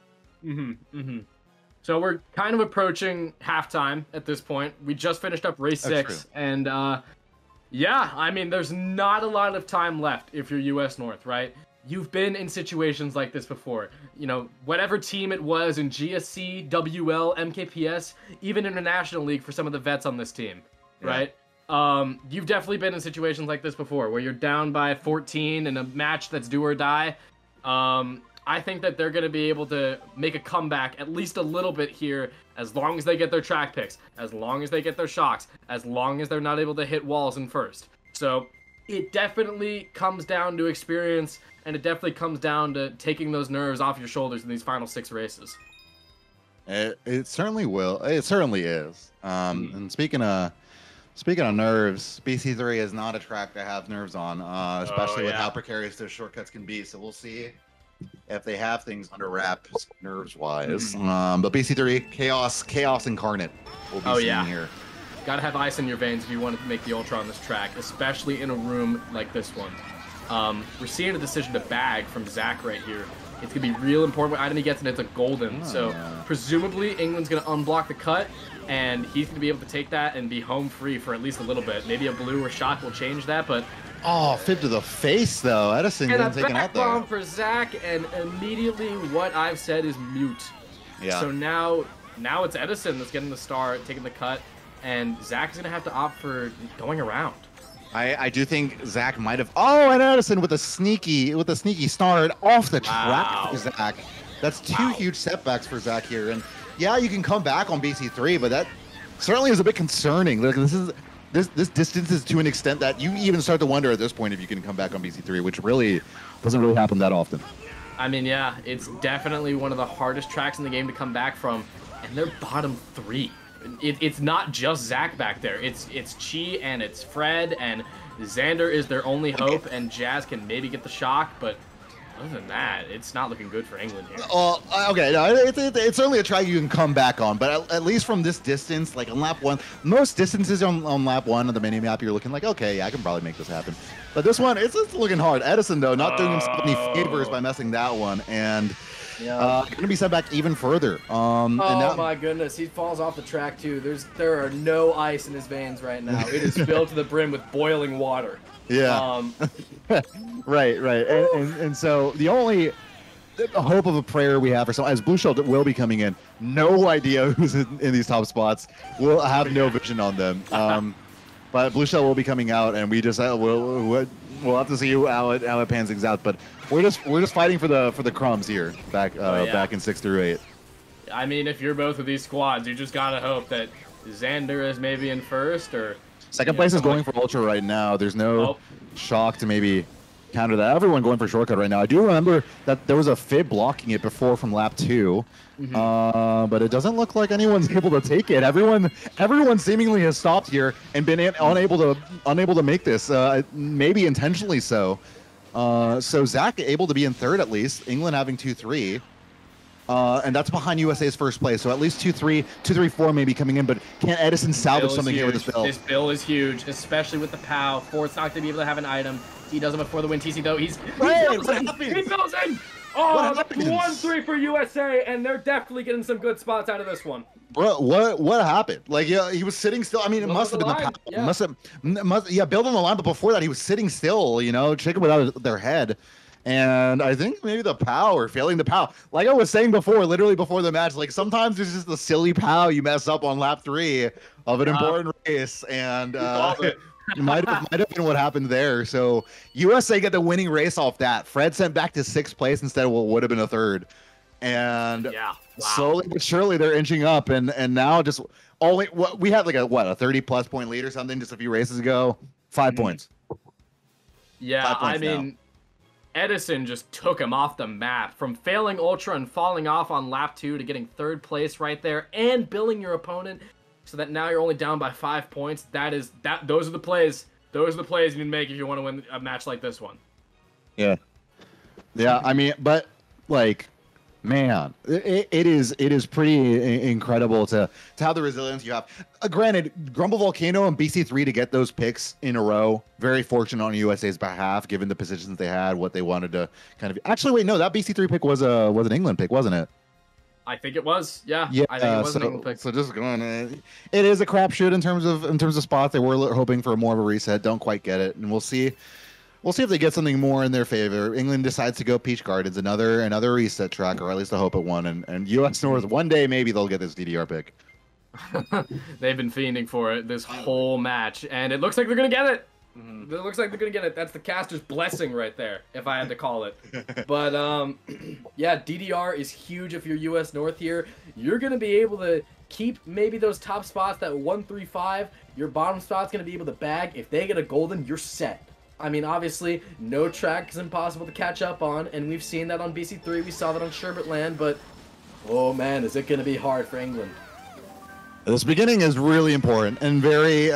So we're kind of approaching halftime at this point. We just finished up race 6, and yeah, I mean, there's not a lot of time left if you're US North, right? You've been in situations like this before. You know, whatever team it was in GSC, WL, MKPS, even International League for some of the vets on this team, right? You've definitely been in situations like this before, where you're down by 14 in a match that's do or die. I think that they're going to be able to make a comeback at least a little bit here, as long as they get their track picks, as long as they get their shocks, as long as they're not able to hit walls in first. So it definitely comes down to experience, and it definitely comes down to taking those nerves off your shoulders in these final 6 races. It certainly will. It certainly is. And speaking of nerves, BC3 is not a track to have nerves on, especially with how precarious those shortcuts can be. So we'll see if they have things under wraps nerves-wise. But BC3, chaos incarnate. We'll be seeing here. Gotta have ice in your veins if you want to make the ultra on this track, especially in a room like this one. We're seeing a decision to bag from Zach right here. It's gonna be real important what item he gets, and it's a golden. So presumably England's gonna unblock the cut, and he's gonna be able to take that and be home free for at least a little bit. Maybe a blue or shock will change that, but fib to the face though. Edison getting taken out there. And a back bomb for Zach, and immediately what I've said is mute. Yeah. So now it's Edison that's getting the start, taking the cut, and Zach's gonna have to opt for going around. I do think Zach might have. Oh, and Edison with a sneaky start off the track for Zach. That's 2 huge setbacks for Zach here. And yeah, you can come back on BC3, but that certainly is a bit concerning. Look, this distance is to an extent that you even start to wonder at this point if you can come back on BC3, which really doesn't really happen that often. I mean, yeah, it's definitely one of the hardest tracks in the game to come back from, and they're bottom 3. It's not just Zach back there. It's Chi and it's Fred, and Xander is their only hope, and Jazz can maybe get the shock, but other than that, it's not looking good for England here. Okay, no, it's certainly a track you can come back on, but at least from this distance, like on lap 1, most distances on lap 1 of the mini map, you're looking like, okay, yeah, I can probably make this happen. But this one, it's looking hard. Edison, though, not doing himself any favors by messing that one, and going to be set back even further. My goodness, he falls off the track too. There are no ice in his veins right now. It is filled to the brim with boiling water. Yeah. Right. And so the only hope of a prayer we have for someone, as Blue Shell will be coming in, no idea who's in these top spots. We'll have no vision on them. But Blue Shell will be coming out, and we just we'll have to see how it pans things out. But we're just fighting for the crumbs here back in 6 through 8. I mean, if you're both of these squads, you just gotta hope that Xander is maybe in first, or second place is going for ultra right now. There's no shock to maybe counter that. Everyone going for shortcut right now. I do remember that there was a fib blocking it before from lap 2. But it doesn't look like anyone's able to take it. Everyone seemingly has stopped here and been unable to make this, maybe intentionally so. So Zach able to be in third at least. England having 2-3. And that's behind USA's first place. So at least 2-3, 4 maybe coming in. But can Edison salvage something here with this bill? This bill is huge, especially with the POW. Ford's not going to be able to have an item. He doesn't before the win. TC though, he bills in. Oh, that's 1-3 for USA, and they're definitely getting some good spots out of this one. Bro, what happened? Like, yeah, he was sitting still. I mean, it must have been the POW. Build on the line, but before that, he was sitting still. Chicken without their head. And I think maybe the POW or failing the POW. Like I was saying before, literally before the match, like sometimes there's just the silly POW you mess up on lap 3 of an important race, and it might have been what happened there. So USA get the winning race off that. Fred sent back to 6th place instead of what would have been a 3rd. And slowly but surely they're inching up, and now just we had like a 30+ point lead or something just a few races ago. 5 points. Yeah, 5 points I mean, Edison just took him off the map. From failing Ultra and falling off on lap 2 to getting 3rd place right there and billing your opponent so that now you're only down by 5 points. Those are the plays. Those are the plays you need to make if you want to win a match like this one. Yeah. Yeah, I mean, but like, man, it is pretty incredible to have the resilience you have. Granted, Grumble Volcano and BC3 to get those picks in a row, very fortunate on USA's behalf, given the positions they had, what they wanted to kind of. Actually, wait, no, that BC3 pick was an England pick, wasn't it? I think it was. Yeah. I think it was an England pick. So just going, it is a crapshoot in terms of spots. They were hoping for more of a reset, don't quite get it, and we'll see. We'll see if they get something more in their favor. England decides to go Peach Gardens, another reset track, or at least I hope it won. And US North, one day maybe they'll get this DDR pick. They've been fiending for it this whole match, and it looks like they're gonna get it. It looks like they're gonna get it. That's the caster's blessing right there, if I had to call it. But yeah, DDR is huge if you're US North here. You're gonna be able to keep maybe those top spots, that 1, 3, 5. Your bottom spot's gonna be able to bag. If they get a golden, you're set. I mean, obviously, no track is impossible to catch up on, and we've seen that on BC3, we saw that on Sherbetland, but, oh man, is it going to be hard for England. This beginning is really important and very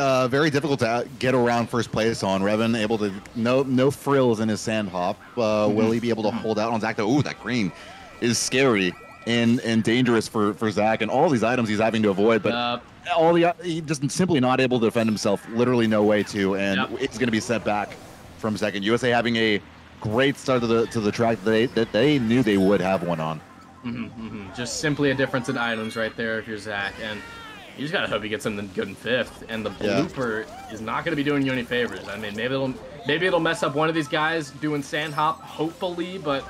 difficult to get around first place on. Revan able to, no frills in his sand hop. Will he be able to hold out on Zach? Ooh, that green is scary and dangerous for Zach, and all these items he's having to avoid, but he just simply not able to defend himself, literally no way to, and it's going to be set back from second. USA having a great start to the track that they knew they would have one on. Just simply a difference in items right there if you're Zach, and you just gotta hope he gets something good in 5th. And the blooper is not gonna be doing you any favors. I mean, maybe it'll mess up one of these guys doing sand hop, hopefully, but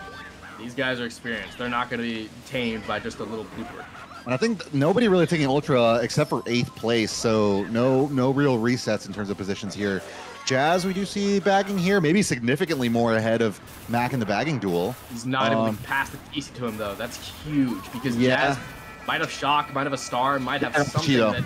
these guys are experienced. They're not gonna be tamed by just a little blooper. And I think nobody really taking Ultra except for 8th place, so no real resets in terms of positions here. Jazz, we do see bagging here, maybe significantly more ahead of Mac in the bagging duel. He's not able to pass the TC to him, though. That's huge, because Jazz might have shock, might have a star, might have something that...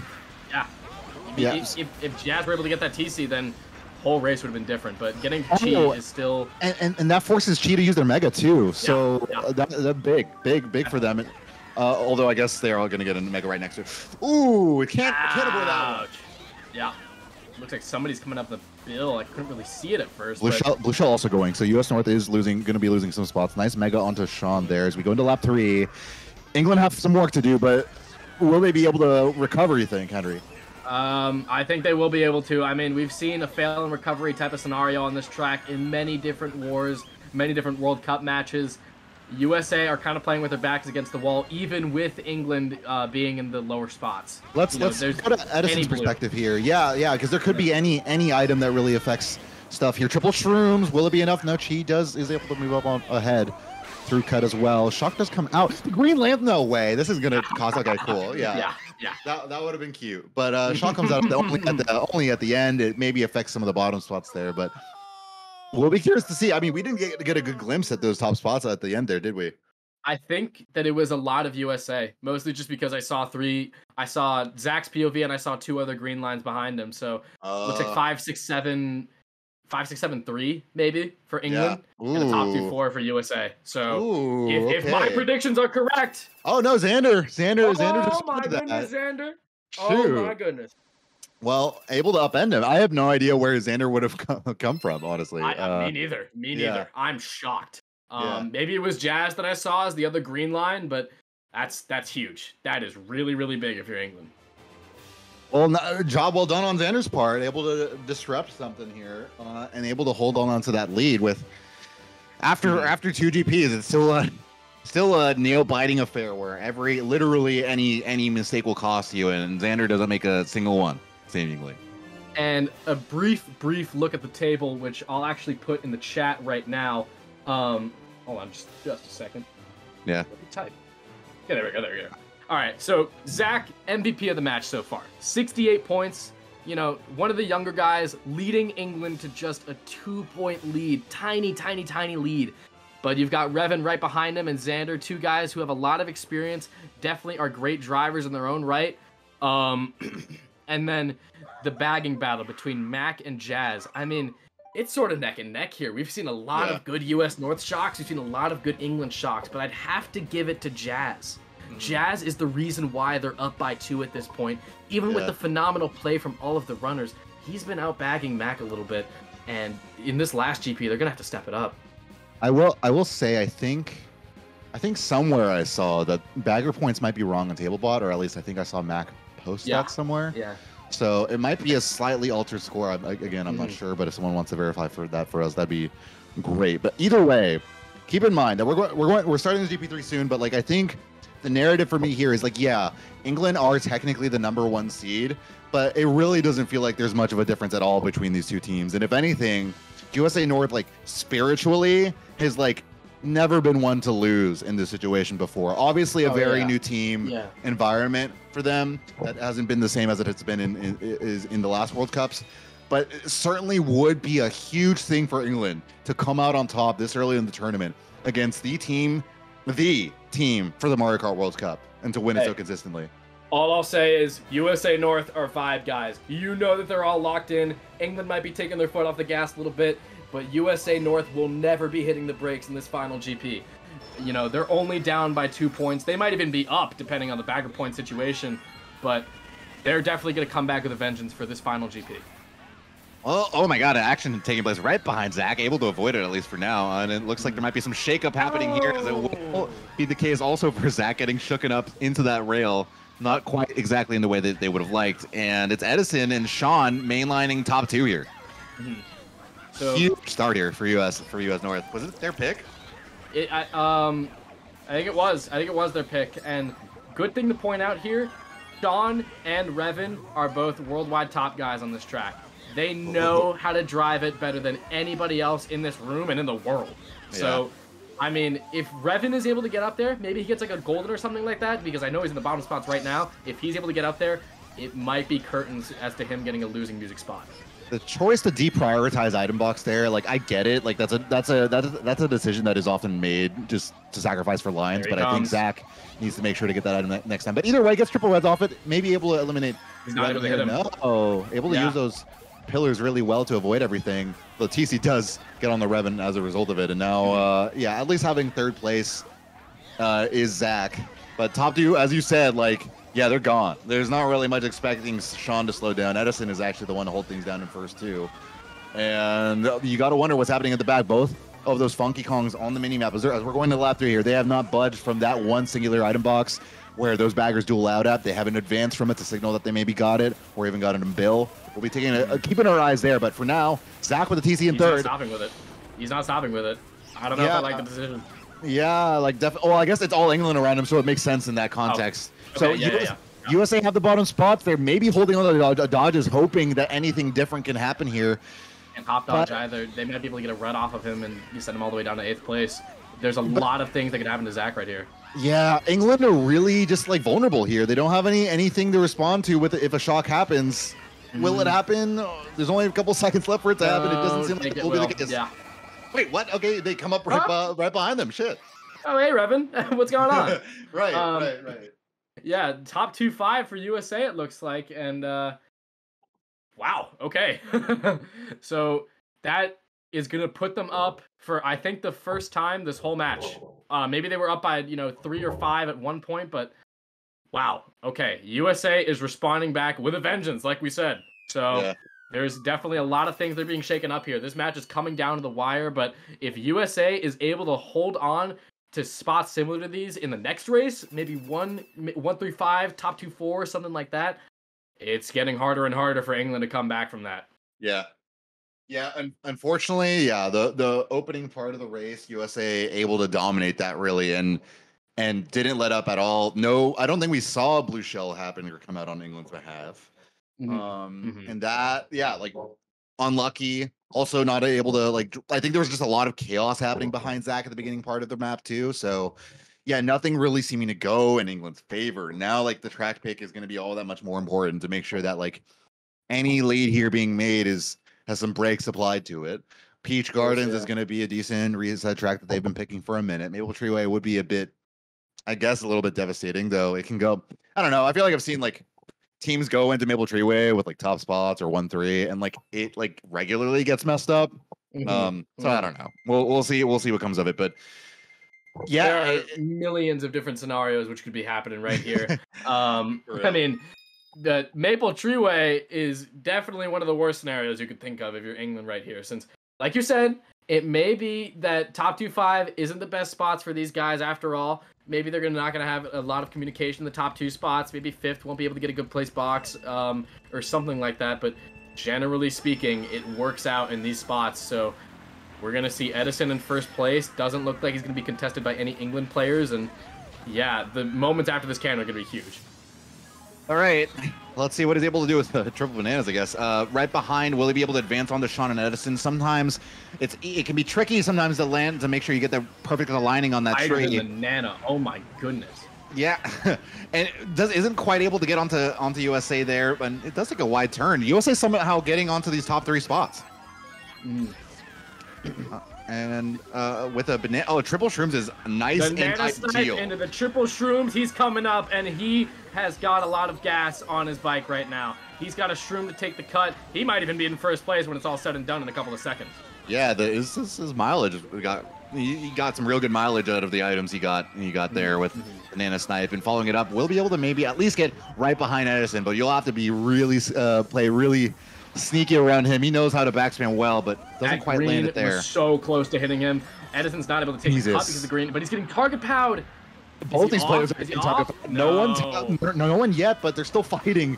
If Jazz were able to get that TC, then the whole race would have been different, but getting Chi is still... And that forces Chi to use their Mega, too, so that's big for them. Although I guess they're all going to get a Mega right next to it. Ooh, it can't avoid that one. Yeah. Looks like somebody's coming up the bill. I couldn't really see it at first. Blue Shell also going. So US North is going to be losing some spots. Nice Mega onto Sean there as we go into lap 3. England have some work to do, but will they be able to recover, you think, Henry? I think they will be able to. I mean, we've seen a fail and recovery type of scenario on this track in many different wars, many different World Cup matches. USA are kind of playing with their backs against the wall, even with England being in the lower spots. Let's go to Edison's perspective here. Yeah, because there could be any item that really affects stuff here. Triple Shrooms, will it be enough? No, Chi is able to move up ahead through cut as well. Shock does come out. The green lamp, no way. This is gonna cause that guy cool. Yeah. That would have been cute. But Shock comes out only at the end. It maybe affects some of the bottom spots there, but. We'll be curious to see. I mean, we didn't get a good glimpse at those top spots at the end there, did we? I think that it was a lot of USA, mostly just because I saw Zach's POV and I saw 2 other green lines behind him. So looks like 5, 6, 7, 3 maybe for England, and the top 2, 4 for USA. So if my predictions are correct. Oh no, Xander just my goodness, Xander. Oh my goodness. Well, able to upend him. I have no idea where Xander would have come from, honestly. Me neither. Yeah. I'm shocked. Maybe it was Jazz that I saw as the other green line, but that's huge. That is really, really big if you're England. Well, job well done on Xander's part. Able to disrupt something here and able to hold on to that lead with after 2 GPs. It's still a nail-biting affair where literally any mistake will cost you, and Xander doesn't make a single one. Seemingly. And a brief look at the table, which I'll actually put in the chat right now. Hold on, just a second. Yeah. Type. Yeah, there we go. All right, so Zach, MVP of the match so far. 68 points. You know, one of the younger guys leading England to just a 2-point lead. Tiny lead. But you've got Revan right behind him and Xander, 2 guys who have a lot of experience, definitely are great drivers in their own right. And then the bagging battle between Mac and Jazz. I mean, It's sort of neck and neck here. We've seen a lot of good US North shocks. We've seen a lot of good England shocks, but I'd have to give it to Jazz. Jazz is the reason why they're up by 2 at this point. Even with the phenomenal play from all of the runners, he's been out bagging Mac a little bit, and in this last GP, they're gonna have to step it up. I will say I think somewhere I saw that bagger points might be wrong on TableBot, or at least I think I saw Mac post that somewhere. Yeah. So it might be a slightly altered score. I'm not sure, but if someone wants to verify for us, that'd be great. But either way, keep in mind that we're starting the GP3 soon. But like I think the narrative for me here is like, yeah, England are technically the #1 seed, but it really doesn't feel like there's much of a difference at all between these two teams. And if anything, USA North like spiritually has like never been one to lose in this situation before. Obviously, a very new team environment for them that hasn't been the same as it has been in the last World Cups. But it certainly would be a huge thing for England to come out on top this early in the tournament against the team for the Mario Kart World Cup and to win it so consistently. All I'll say is USA North are 5 guys. You know that they're all locked in. England might be taking their foot off the gas a little bit, but USA North will never be hitting the brakes in this final GP. You know, they're only down by 2 points. They might even be up, depending on the bagger point situation, but they're definitely going to come back with a vengeance for this final GP. Well, oh my god, action taking place right behind Zach, able to avoid it at least for now, and it looks like there might be some shakeup happening here, as it will be the case also for Zach getting shooken up into that rail. Not quite exactly in the way that they would have liked, and it's Edison and Sean mainlining top 2 here. So, huge start here for US North. Was it their pick? I think it was. I think it was their pick. And good thing to point out here, Sean and Revan are both worldwide top guys on this track. They know how to drive it better than anybody else in this room and in the world. So, I mean, if Revan is able to get up there, maybe he gets like a golden or something like that, because I know he's in the bottom spots right now. If he's able to get up there, it might be curtains as to him getting a losing music spot. The choice to deprioritize item box there, like I get it, like that's a decision that is often made just to sacrifice for lines, but I think Zach needs to make sure to get that item next time. But either way, gets triple reds off it, maybe able to eliminate. He's not able to hit him. No, able to use those pillars really well to avoid everything. The TC does get on the Revan as a result of it, and now at least having 3rd place is Zach. But top 2, as you said, like, yeah, they're gone. There's not really much expecting Sean to slow down. Edison is actually the one to hold things down in first, too. And you got to wonder what's happening at the back. Both of those Funky Kongs on the minimap, as we're going to lap through here, they have not budged from that one singular item box where those baggers duel out at. They haven't advanced from it to signal that they maybe got it or even got it in Bill. We'll be taking keeping our eyes there. But for now, Zach with the TC in 3rd. He's not stopping with it. He's not stopping with it. I don't know if I like the decision. Yeah, like well, I guess it's all England around him, so it makes sense in that context. Okay, so USA have the bottom spots. They're maybe holding on to the dodges, hoping that anything different can happen here. And hop dodge either. They might be able to get a run off of him and you send him all the way down to 8th place. There's a lot of things that could happen to Zach right here. Yeah, England are really just like vulnerable here. They don't have anything to respond to with it. If a shock happens. Will it happen? There's only a couple seconds left for it to happen. It doesn't seem like it will be the case. Yeah. Wait, what? Okay, they come up right behind them. Shit. Oh, hey, Revan. What's going on? Right. Yeah, top 2-5 for USA, it looks like. And, wow, okay. So that is going to put them up for, I think, the first time this whole match. Maybe they were up by, 3 or 5 at one point, but wow, okay. USA is responding back with a vengeance, like we said. So there's definitely a lot of things that are being shaken up here. This match is coming down to the wire, but if USA is able to hold on to spots similar to these in the next race, maybe 1-3-5, top 2-4, something like that, it's getting harder and harder for England to come back from that. Yeah, unfortunately, the opening part of the race, USA able to dominate that really and didn't let up at all. No, I don't think we saw a blue shell happen or come out on England's behalf. And that, like unlucky. Also not able to I think there was just a lot of chaos happening behind Zach at the beginning part of the map too. So yeah, nothing really seeming to go in England's favor. Now the track pick is going to be all that much more important to make sure that any lead here being made has some brakes applied to it. Peach Gardens is going to be a decent reset track that they've been picking for a minute. Maple Treeway would be a bit, I guess, a little bit devastating, though. It can go, I don't know. I feel like I've seen teams go into Maple Treeway with like top spots or 1-3, and like it like regularly gets messed up. So I don't know. We'll see what comes of it, but yeah, there are millions of different scenarios which could be happening right here. I mean, the Maple Treeway is definitely one of the worst scenarios you could think of if you're England right here, since, like you said, it may be that top 2-5 isn't the best spots for these guys after all. Maybe they're not going to have a lot of communication in the top 2 spots. Maybe 5th won't be able to get a good place box or something like that. But generally speaking, it works out in these spots. So we're going to see Edison in first place. Doesn't look like he's going to be contested by any England players. And yeah, the moments after this can are going to be huge. All right, let's see what he's able to do with the triple bananas, I guess. Right behind, will he be able to advance onto Sean and Edison? Sometimes it can be tricky sometimes to land, to make sure you get the perfect aligning on that tree. Banana, oh my goodness. Yeah, and isn't quite able to get onto USA there, but it does take a wide turn. USA somehow getting onto these top 3 spots. And with a banana, triple shrooms is nice banana and ideal. Into the triple shrooms, he's coming up, and he has got a lot of gas on his bike right now. He's got a shroom to take the cut. He might even be in first place when it's all said and done in a couple of seconds. Yeah, his mileage he got some real good mileage out of the items he got there with banana snipe, and following it up, we'll be able to maybe at least get right behind Edison, but you'll have to be really play really sneaky around him. He knows how to backspin well, but doesn't quite land it there. Was so close to hitting him. Edison's not able to take the cut because of the green, but he's getting target powed. Both these players are getting target powed. No one yet, but they're still fighting.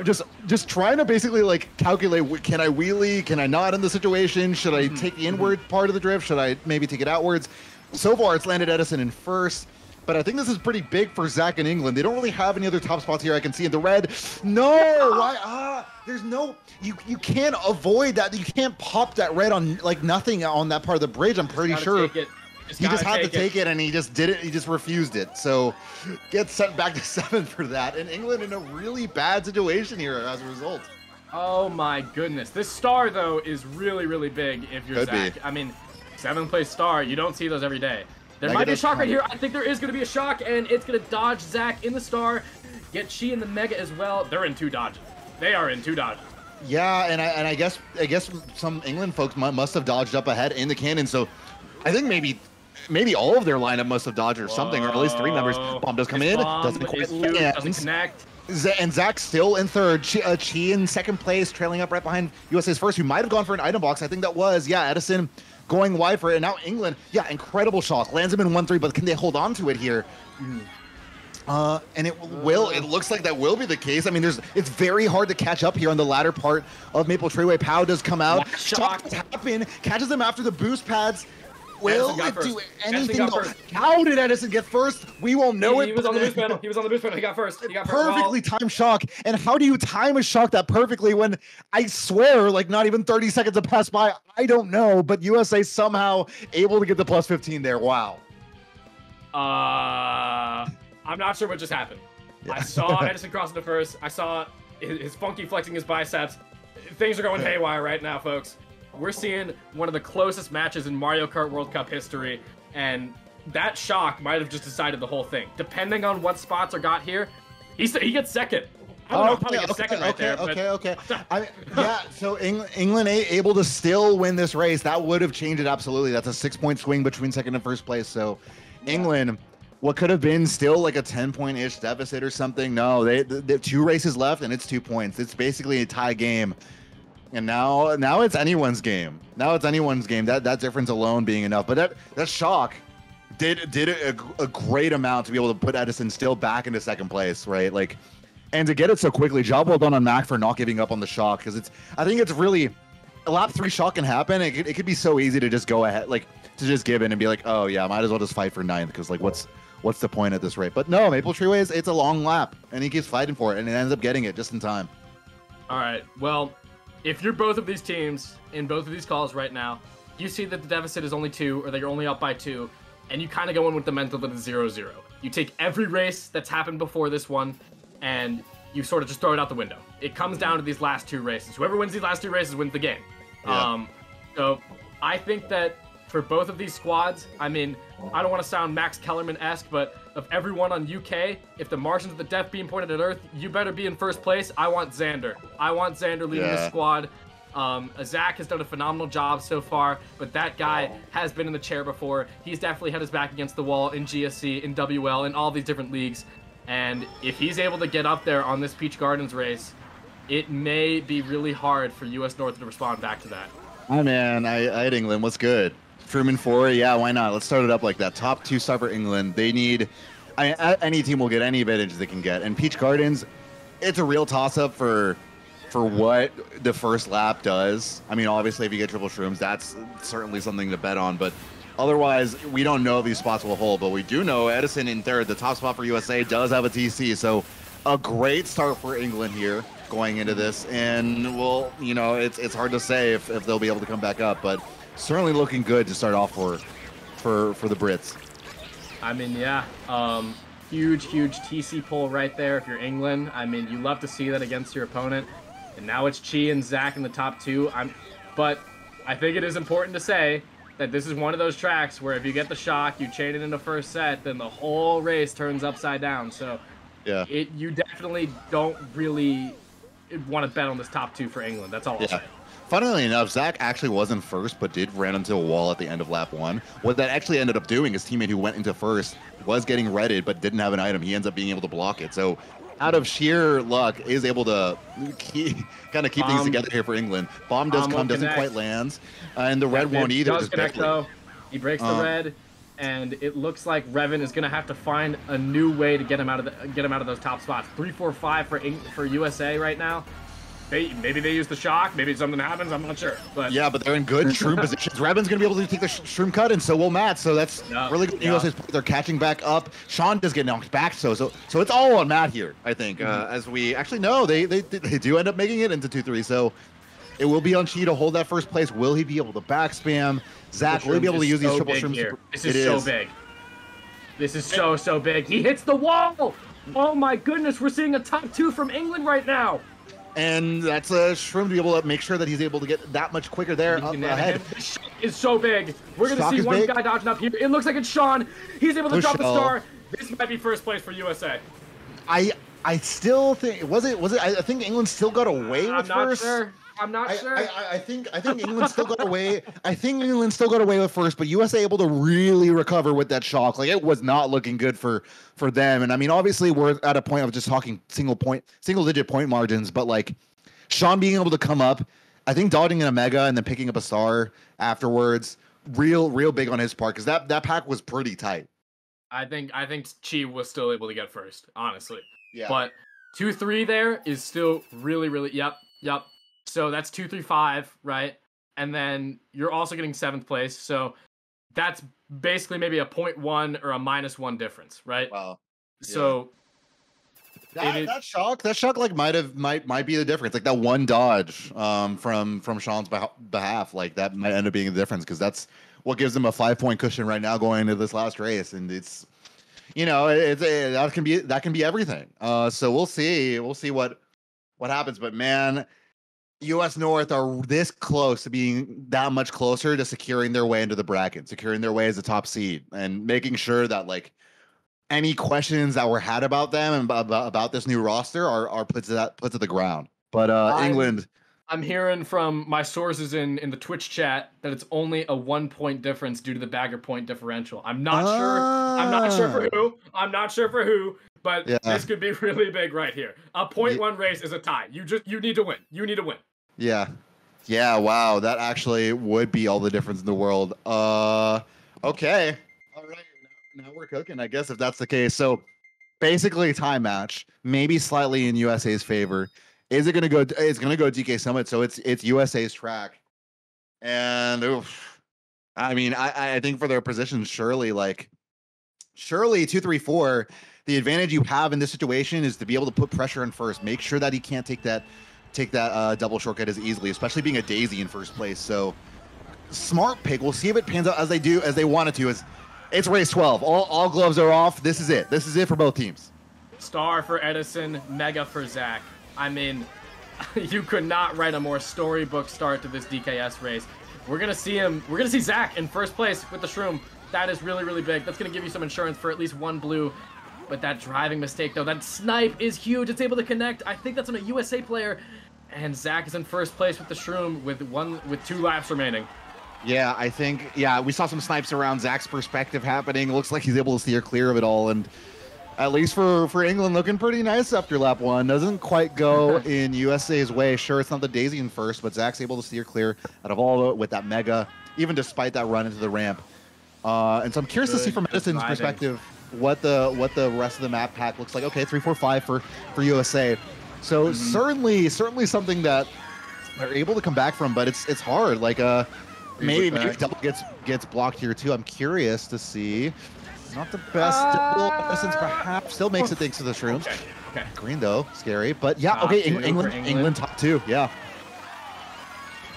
Just trying to basically like calculate, can I wheelie? Can I not in the situation? Should I take the inward part of the drift? Should I maybe take it outwards? So far, it's landed Edison in first. But I think this is pretty big for Zach in England. They don't really have any other top spots here. I can see in the red. No, why? There's no. You can't avoid that. You can't pop that red on like nothing on that part of the bridge. I'm pretty sure. He just had to take it, and he just did it. He just refused it. So gets sent back to 7th for that. And England in a really bad situation here as a result. Oh my goodness. This star though is really, really big if you're Zach. I mean, 7th place star. You don't see those every day. There might be a shock right here. I think there is going to be a shock, and it's going to dodge Zach in the star, get Chi in the mega as well. They're in 2 dodges. They are in 2 dodges. Yeah, and I guess some England folks must have dodged up ahead in the cannon. So I think maybe all of their lineup must have dodged or something, or at least 3 members. Bomb does come in, doesn't quite doesn't connect. And Zach still in 3rd. Chi in 2nd place, trailing up right behind USA's first, who might have gone for an item box. I think that was, Edison going wide for it. And now England, incredible shot. Lands him in 1-3, but can they hold on to it here? And it looks like that will be the case. I mean, it's very hard to catch up here on the latter part of Maple Treeway. Pow does come out. Shock happen, catches him after the boost pads. Will it do anything? How did Edison get first? We won't know it. He was on the boost panel. He got first. Perfectly timed shock. And how do you time a shock that perfectly when I swear, like not even 30 seconds have passed by? I don't know, but USA somehow able to get the plus 15 there. Wow. I'm not sure what just happened. Yeah. I saw Edison crossing the first. I saw his funky flexing his biceps. Things are going haywire right now, folks. We're seeing one of the closest matches in Mario Kart World Cup history, and that shock might have just decided the whole thing. Depending on what spots are got here, he gets second. I don't know how he gets second right there. Okay. So England able to still win this race. That would have changed it absolutely. That's a 6-point swing between 2nd and 1st place. So England, what could have been still like a 10-point-ish deficit or something. No, they have 2 races left, and it's 2 points. It's basically a tie game. And now it's anyone's game. That difference alone being enough. But that shock did a great amount to be able to put Edison still back into 2nd place, right? Like, and to get it so quickly. Job well done on Mac for not giving up on the shock, because I think it's really a lap 3 shock can happen. It could be so easy to just go ahead, like to just give in and be like, oh yeah, might as well just fight for 9th, because like what's the point at this rate? But no, Maple Treeway it's a long lap, and he keeps fighting for it, and he ends up getting it just in time. All right, well. If you're both of these teams in both of these calls right now, you see that the deficit is only 2, or that you're only up by 2, and you kind of go in with the mental that it's 0-0. You take every race that's happened before this one, and you sort of just throw it out the window. It comes down to these last 2 races. Whoever wins these last 2 races wins the game. Yeah. So I think that for both of these squads, I mean, I don't want to sound Max Kellerman-esque, but of everyone on UK, if the margins of the death beam pointed at Earth, you better be in first place. I want Xander. I want Xander leading the squad. Zach has done a phenomenal job so far, but that guy has been in the chair before. He's definitely had his back against the wall in GSC, in WL, in all these different leagues. And if he's able to get up there on this Peach Gardens race, it may be really hard for US North to respond back to that. Oh man, I had England. What's good? Truman 4, yeah, why not? Let's start it up like that. Top 2 star for England. They need, any team will get any advantage they can get. And Peach Gardens, it's a real toss-up for what the first lap does. I mean, obviously, if you get triple shrooms, that's certainly something to bet on. But otherwise, we don't know if these spots will hold. But we do know Edison in third, the top spot for USA, does have a TC. So a great start for England here going into this. And, well, you know, it's hard to say if they'll be able to come back up. But certainly looking good to start off for the Brits. I mean, yeah. Huge TC pull right there if you're England. I mean, you love to see that against your opponent. And now it's Chi and Zach in the top 2. But I think it is important to say that this is one of those tracks where if you get the shock, you chain it in the first set, then the whole race turns upside down. So yeah, you definitely don't really want to bet on this top 2 for England. That's all I'll say. Funnily enough, Zach actually wasn't first, but did ran into a wall at the end of lap 1. What that actually ended up doing, his teammate who went into first was getting redded, but didn't have an item. He ends up being able to block it. So out of sheer luck, is able to kind of keep things together here for England. Bomb does come, doesn't quite land, and the red won't either. Does connect though. He breaks the red, and it looks like Revan is gonna have to find a new way to get him out of those top spots. 3, 4, 5 for USA right now. Maybe they use the shock. Maybe something happens. I'm not sure. But yeah, but they're in good shroom positions. Revan's going to be able to take the shroom cut, and so will Matt. So that's really good. USA's they're catching back up. Sean does get knocked back. So it's all on Matt here, I think. As we actually know, they do end up making it into 2-3. So it will be on Chi to hold that first place. Will he be able to back spam? Zach will he be able to use these triple shrooms? This is so big. This is so big. He hits the wall. Oh my goodness, we're seeing a top 2 from England right now. And that's a shroom to be able to make sure that he's able to get that much quicker there up ahead. This shock is so big. We're going to see one guy dodging up here. It looks like it's Sean. He's able to drop the star. This might be first place for USA. I still think I think England still got away with first. I'm not sure. I think England still got away. I think England still got away with first, but USA able to really recover with that shock. Like, it was not looking good for them. And I mean, obviously we're at a point of just talking single digit point margins, but like Sean being able to come up, I think dodging in a mega and then picking up a star afterwards, real big on his part, because that pack was pretty tight. I think Chi was still able to get first, honestly. Yeah. But 2-3 there is still really yep. So that's 2, 3, 5, right? And then you're also getting 7th place. So that's basically maybe a 0.1 or a -1 difference, right? Wow. Yeah. So that shock like might be the difference. Like that one dodge from Sean's behalf, like that might end up being the difference, because that's what gives them a 5-point cushion right now going into this last race. And it's, you know, that can be everything. So we'll see what happens. But man, US North are this close to being that much closer to securing their way into the bracket, securing their way as a top seed, and making sure that like any questions that were had about them and about this new roster are put to the ground. But England, I'm hearing from my sources in the Twitch chat that it's only a 1-point difference due to the bagger point differential. I'm not sure. I'm not sure for who. But this could be really big right here. A 0.1 race is a tie. You need to win. You need to win. Yeah. Wow, that actually would be all the difference in the world. Okay. All right. Now we're cooking, I guess, if that's the case. So basically, tie match, maybe slightly in USA's favor. Is it gonna go? It's gonna go DK Summit. So it's USA's track, and I mean, I think for their position, surely 2, 3, 4. The advantage you have in this situation is to be able to put pressure in first. Make sure that he can't take that double shortcut as easily, especially being a daisy in first place. So smart pick. We'll see if it pans out as they want it to. It's race 12. All gloves are off. This is it. This is it for both teams. Star for Edison, mega for Zach. I mean, you could not write a more storybook start to this DKS race. We're gonna see Zach in first place with the shroom. That is really, really big. That's going to give you some insurance for at least one blue. But that driving mistake, though, that snipe is huge. It's able to connect. I think that's on a USA player. And Zach is in first place with the Shroom with 2 laps remaining. Yeah, I think, we saw some snipes around Zach's perspective happening. Looks like he's able to steer clear of it all. And at least for England, looking pretty nice after lap 1. Doesn't quite go in USA's way. Sure, it's not the Daisy in first, but Zach's able to steer clear out of all of it with that mega, even despite that run into the ramp. And so I'm curious to see from Edison's perspective what the rest of the map pack looks like. Okay, 3, 4, 5 for USA. So certainly something that they're able to come back from, but it's hard. Like maybe double gets blocked here too. I'm curious to see. Not the best. Edison's perhaps still makes it thanks to the Shrooms. Okay. Green though, scary. But yeah, okay, England top 2. Yeah.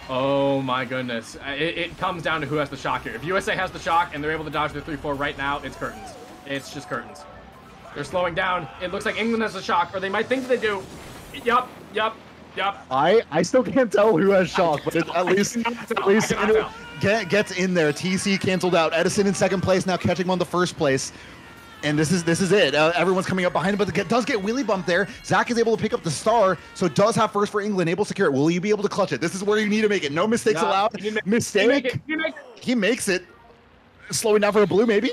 Oh my goodness. It comes down to who has the shock here. If USA has the shock and they're able to dodge the 3-4 right now, it's curtains. It's just curtains. They're slowing down. It looks like England has the shock, or they might think they do. Yup. I still can't tell who has shock, but at least gets in there. TC canceled out. Edison in second place, now catching on the first place. And this is it. Everyone's coming up behind him, but it does get wheelie bumped there. Zach is able to pick up the star, so it does have first for England, able to secure it. Will you be able to clutch it? This is where you need to make it. No mistakes allowed. Mistake. He makes it. Slowing down for a blue, maybe?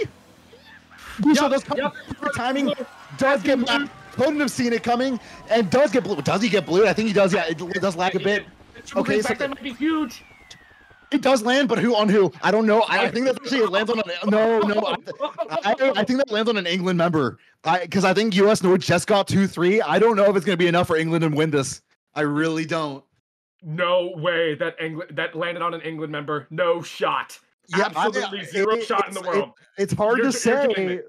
Timing. Does get blue. Couldn't have seen it coming, and does get blue. Does he get blue? I think he does. Yeah, it does lag a bit. Okay, so that might be huge. It does land, but who on who? I don't know. I think that actually it lands on I think that lands on an England member. Because I think US North just got 2-3. I don't know if it's going to be enough for England to win this. I really don't. No way that landed on an England member. No shot. Yeah, absolutely zero shot in the world. It's hard to say,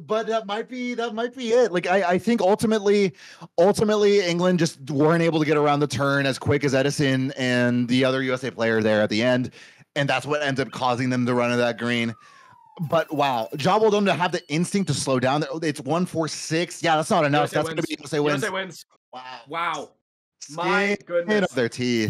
but that might be it. Like I think ultimately England just weren't able to get around the turn as quick as Edison and the other USA player there at the end, and that's what ends up causing them to run into that green. But wow, job well done to have the instinct to slow down. It's 1-4-6. Yeah, that's not enough. That's going to be USA wins. USA wins. Wow. My goodness.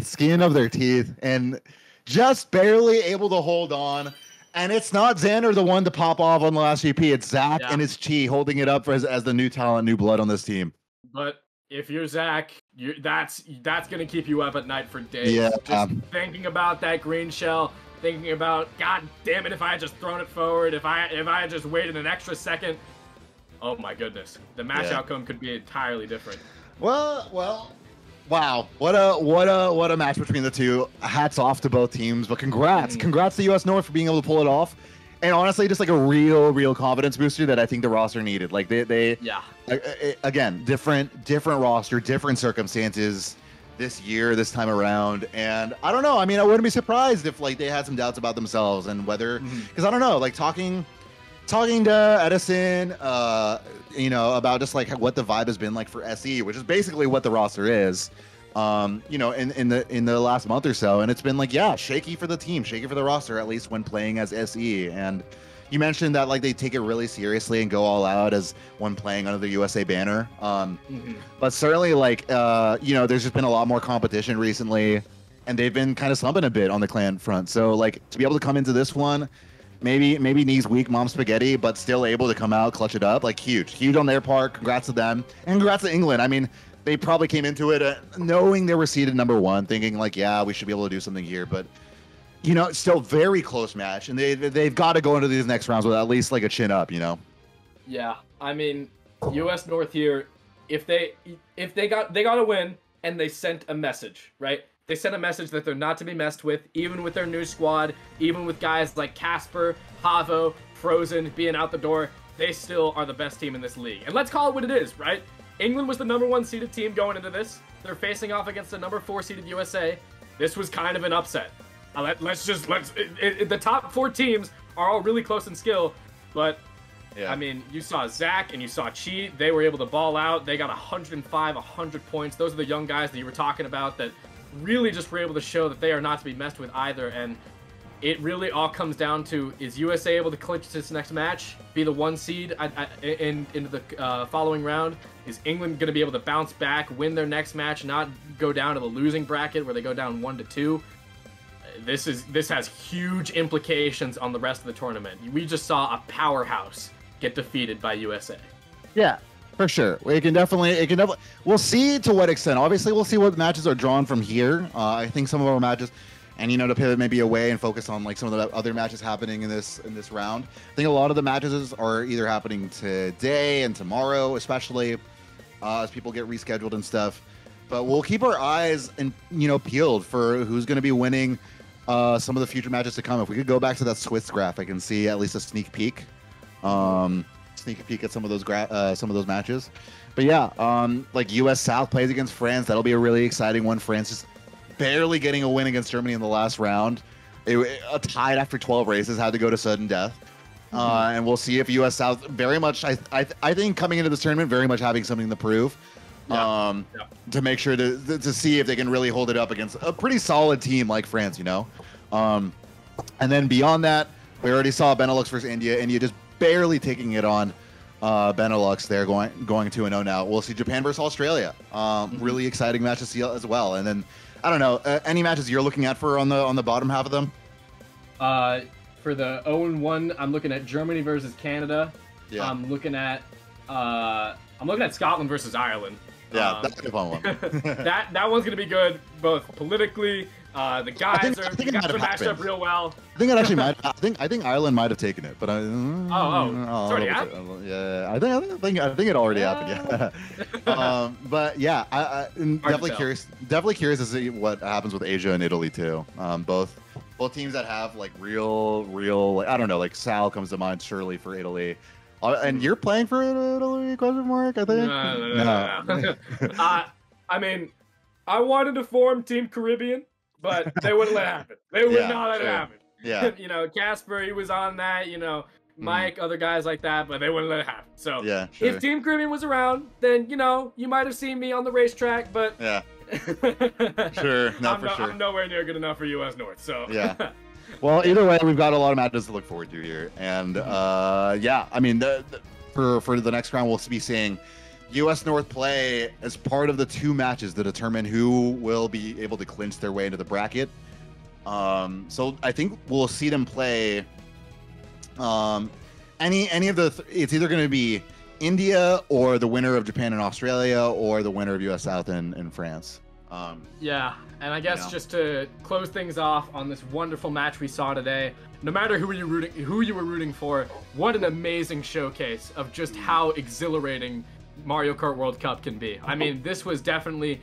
Skin of their teeth, and just barely able to hold on. And it's not Xander the one to pop off on the last GP. It's Zach and his Chi holding it up as the new talent, new blood on this team. But if you're Zach, that's going to keep you up at night for days. Yeah. Just thinking about that green shell, thinking about, God damn it, if I had just thrown it forward, if I had just waited an extra second. Oh my goodness. The match outcome could be entirely different. Well. Wow, what a match between the two. Hats off to both teams, but congrats to US North for being able to pull it off. And honestly, just like a real confidence booster that I think the roster needed. Like they again, different roster, different circumstances this year, this time around. And I don't know. I mean, I wouldn't be surprised if like they had some doubts about themselves and whether, because I don't know, like talking to Edison, about just like what the vibe has been like for SE, which is basically what the roster is, in the last month or so. And it's been like, shaky for the team, shaky for the roster, at least when playing as SE. And you mentioned that like they take it really seriously and go all out as when playing under the USA banner. But certainly like, there's just been a lot more competition recently, and they've been kind of slumping a bit on the clan front. So like to be able to come into this one, maybe knees weak, mom spaghetti, but still able to come out, clutch it up, like huge on their part. Congrats to them, and congrats to England. I mean, they probably came into it knowing they were seeded number 1, thinking like, we should be able to do something here. But it's still very close match, and they've got to go into these next rounds with at least like a chin up. Yeah, I mean, US North here, if they got a win, and they sent a message, right? They sent a message that they're not to be messed with, even with their new squad, even with guys like Casper, Havo, Frozen being out the door. They still are the best team in this league. And let's call it what it is, right? England was the number 1 seeded team going into this. They're facing off against the number 4 seeded USA. This was kind of an upset. The top 4 teams are all really close in skill, but I mean, you saw Zach and you saw Chi. They were able to ball out. They got 105, 100 points. Those are the young guys that you were talking about that really just were able to show that they are not to be messed with either. And it really all comes down to, is USA able to clinch this next match, be the 1 seed into the following round? Is England going to be able to bounce back, win their next match, not go down to the losing bracket where they go down 1-2? this has huge implications on the rest of the tournament. We just saw a powerhouse get defeated by USA. Yeah, for sure. It can definitely. We'll see to what extent. Obviously, we'll see what matches are drawn from here. I think some of our matches, and to pivot maybe away and focus on like some of the other matches happening in this round. I think a lot of the matches are either happening today and tomorrow, especially as people get rescheduled and stuff. But we'll keep our eyes and peeled for who's going to be winning some of the future matches to come. If we could go back to that Swiss graphic and see at least a sneak peek. At some of those matches. But yeah, like US South plays against France. That'll be a really exciting one. France is barely getting a win against Germany in the last round. A tied after 12 races, had to go to sudden death. And we'll see if US South very much, I think coming into this tournament, very much having something to prove. To make sure to see if they can really hold it up against a pretty solid team like France, And then beyond that, we already saw Benelux versus India. India just barely taking it on Benelux. They're going 2-0 now. We'll see Japan versus Australia. Really exciting match to see as well. And then I don't know any matches you're looking at for on the bottom half of them. For the 0-1, I'm looking at Germany versus Canada. Yeah. I'm looking at Scotland versus Ireland. Yeah, that's a fun one. that one's gonna be good, both politically. The guys are matched up real well. I think it actually might. I think Ireland might have taken it, but it's already happened. Yeah, I think it already happened. Yeah. But yeah, I'm definitely curious. Definitely curious to see what happens with Asia and Italy too. Both teams that have like real. Like, I don't know. Like Sal comes to mind surely for Italy. And you're playing for Italy? Question mark. I think. No. I mean, I wanted to form Team Caribbean, but they wouldn't let it happen. They would not let it happen. Yeah. Casper, he was on that. Mike, other guys like that, but they wouldn't let it happen. So yeah, sure. If Team Caribbean was around, then you might have seen me on the racetrack, but yeah, sure, I'm nowhere near good enough for US North. So yeah. Well, either way, we've got a lot of matches to look forward to here, and yeah, I mean, for the next round, we'll be seeing US North play as part of the 2 matches to determine who will be able to clinch their way into the bracket. So I think we'll see them play any of the. It's either going to be India or the winner of Japan and Australia or the winner of US South and France. Yeah, and I guess just to close things off on this wonderful match we saw today, no matter who you were rooting for, what an amazing showcase of just how exhilarating Mario Kart World Cup can be. I mean, this was definitely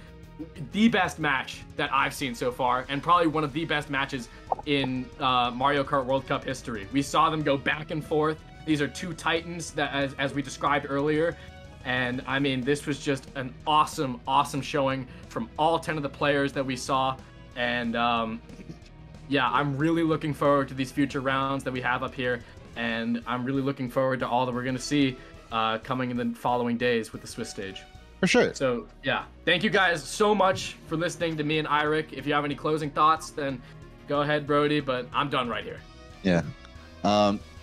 the best match that I've seen so far, and probably one of the best matches in Mario Kart World Cup history. We saw them go back and forth. These are 2 titans that, as we described earlier. And I mean, this was just an awesome showing from all 10 of the players that we saw. And yeah, I'm really looking forward to these future rounds that we have up here. And I'm really looking forward to all that we're going to see coming in the following days with the Swiss stage. For sure. So yeah, thank you guys so much for listening to me and Eirik. If you have any closing thoughts, then go ahead, Brody, but I'm done right here. Yeah.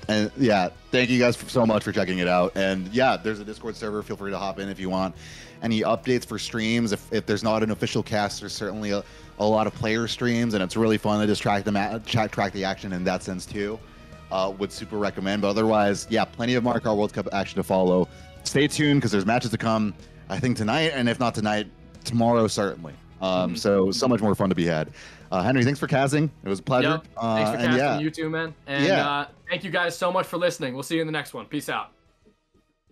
And yeah, thank you guys so much for checking it out. And yeah, there's a Discord server. Feel free to hop in if you want any updates for streams. If there's not an official cast, there's certainly a lot of player streams, and it's really fun to just track the action in that sense too. Would super recommend. But otherwise, yeah, plenty of Mario Kart World Cup action to follow. Stay tuned because there's matches to come. I think tonight, and if not tonight, tomorrow certainly. So much more fun to be had. Henry, thanks for casting. It was a pleasure. Yep. Thanks for casting, you too, man. And thank you guys so much for listening. We'll see you in the next one. Peace out.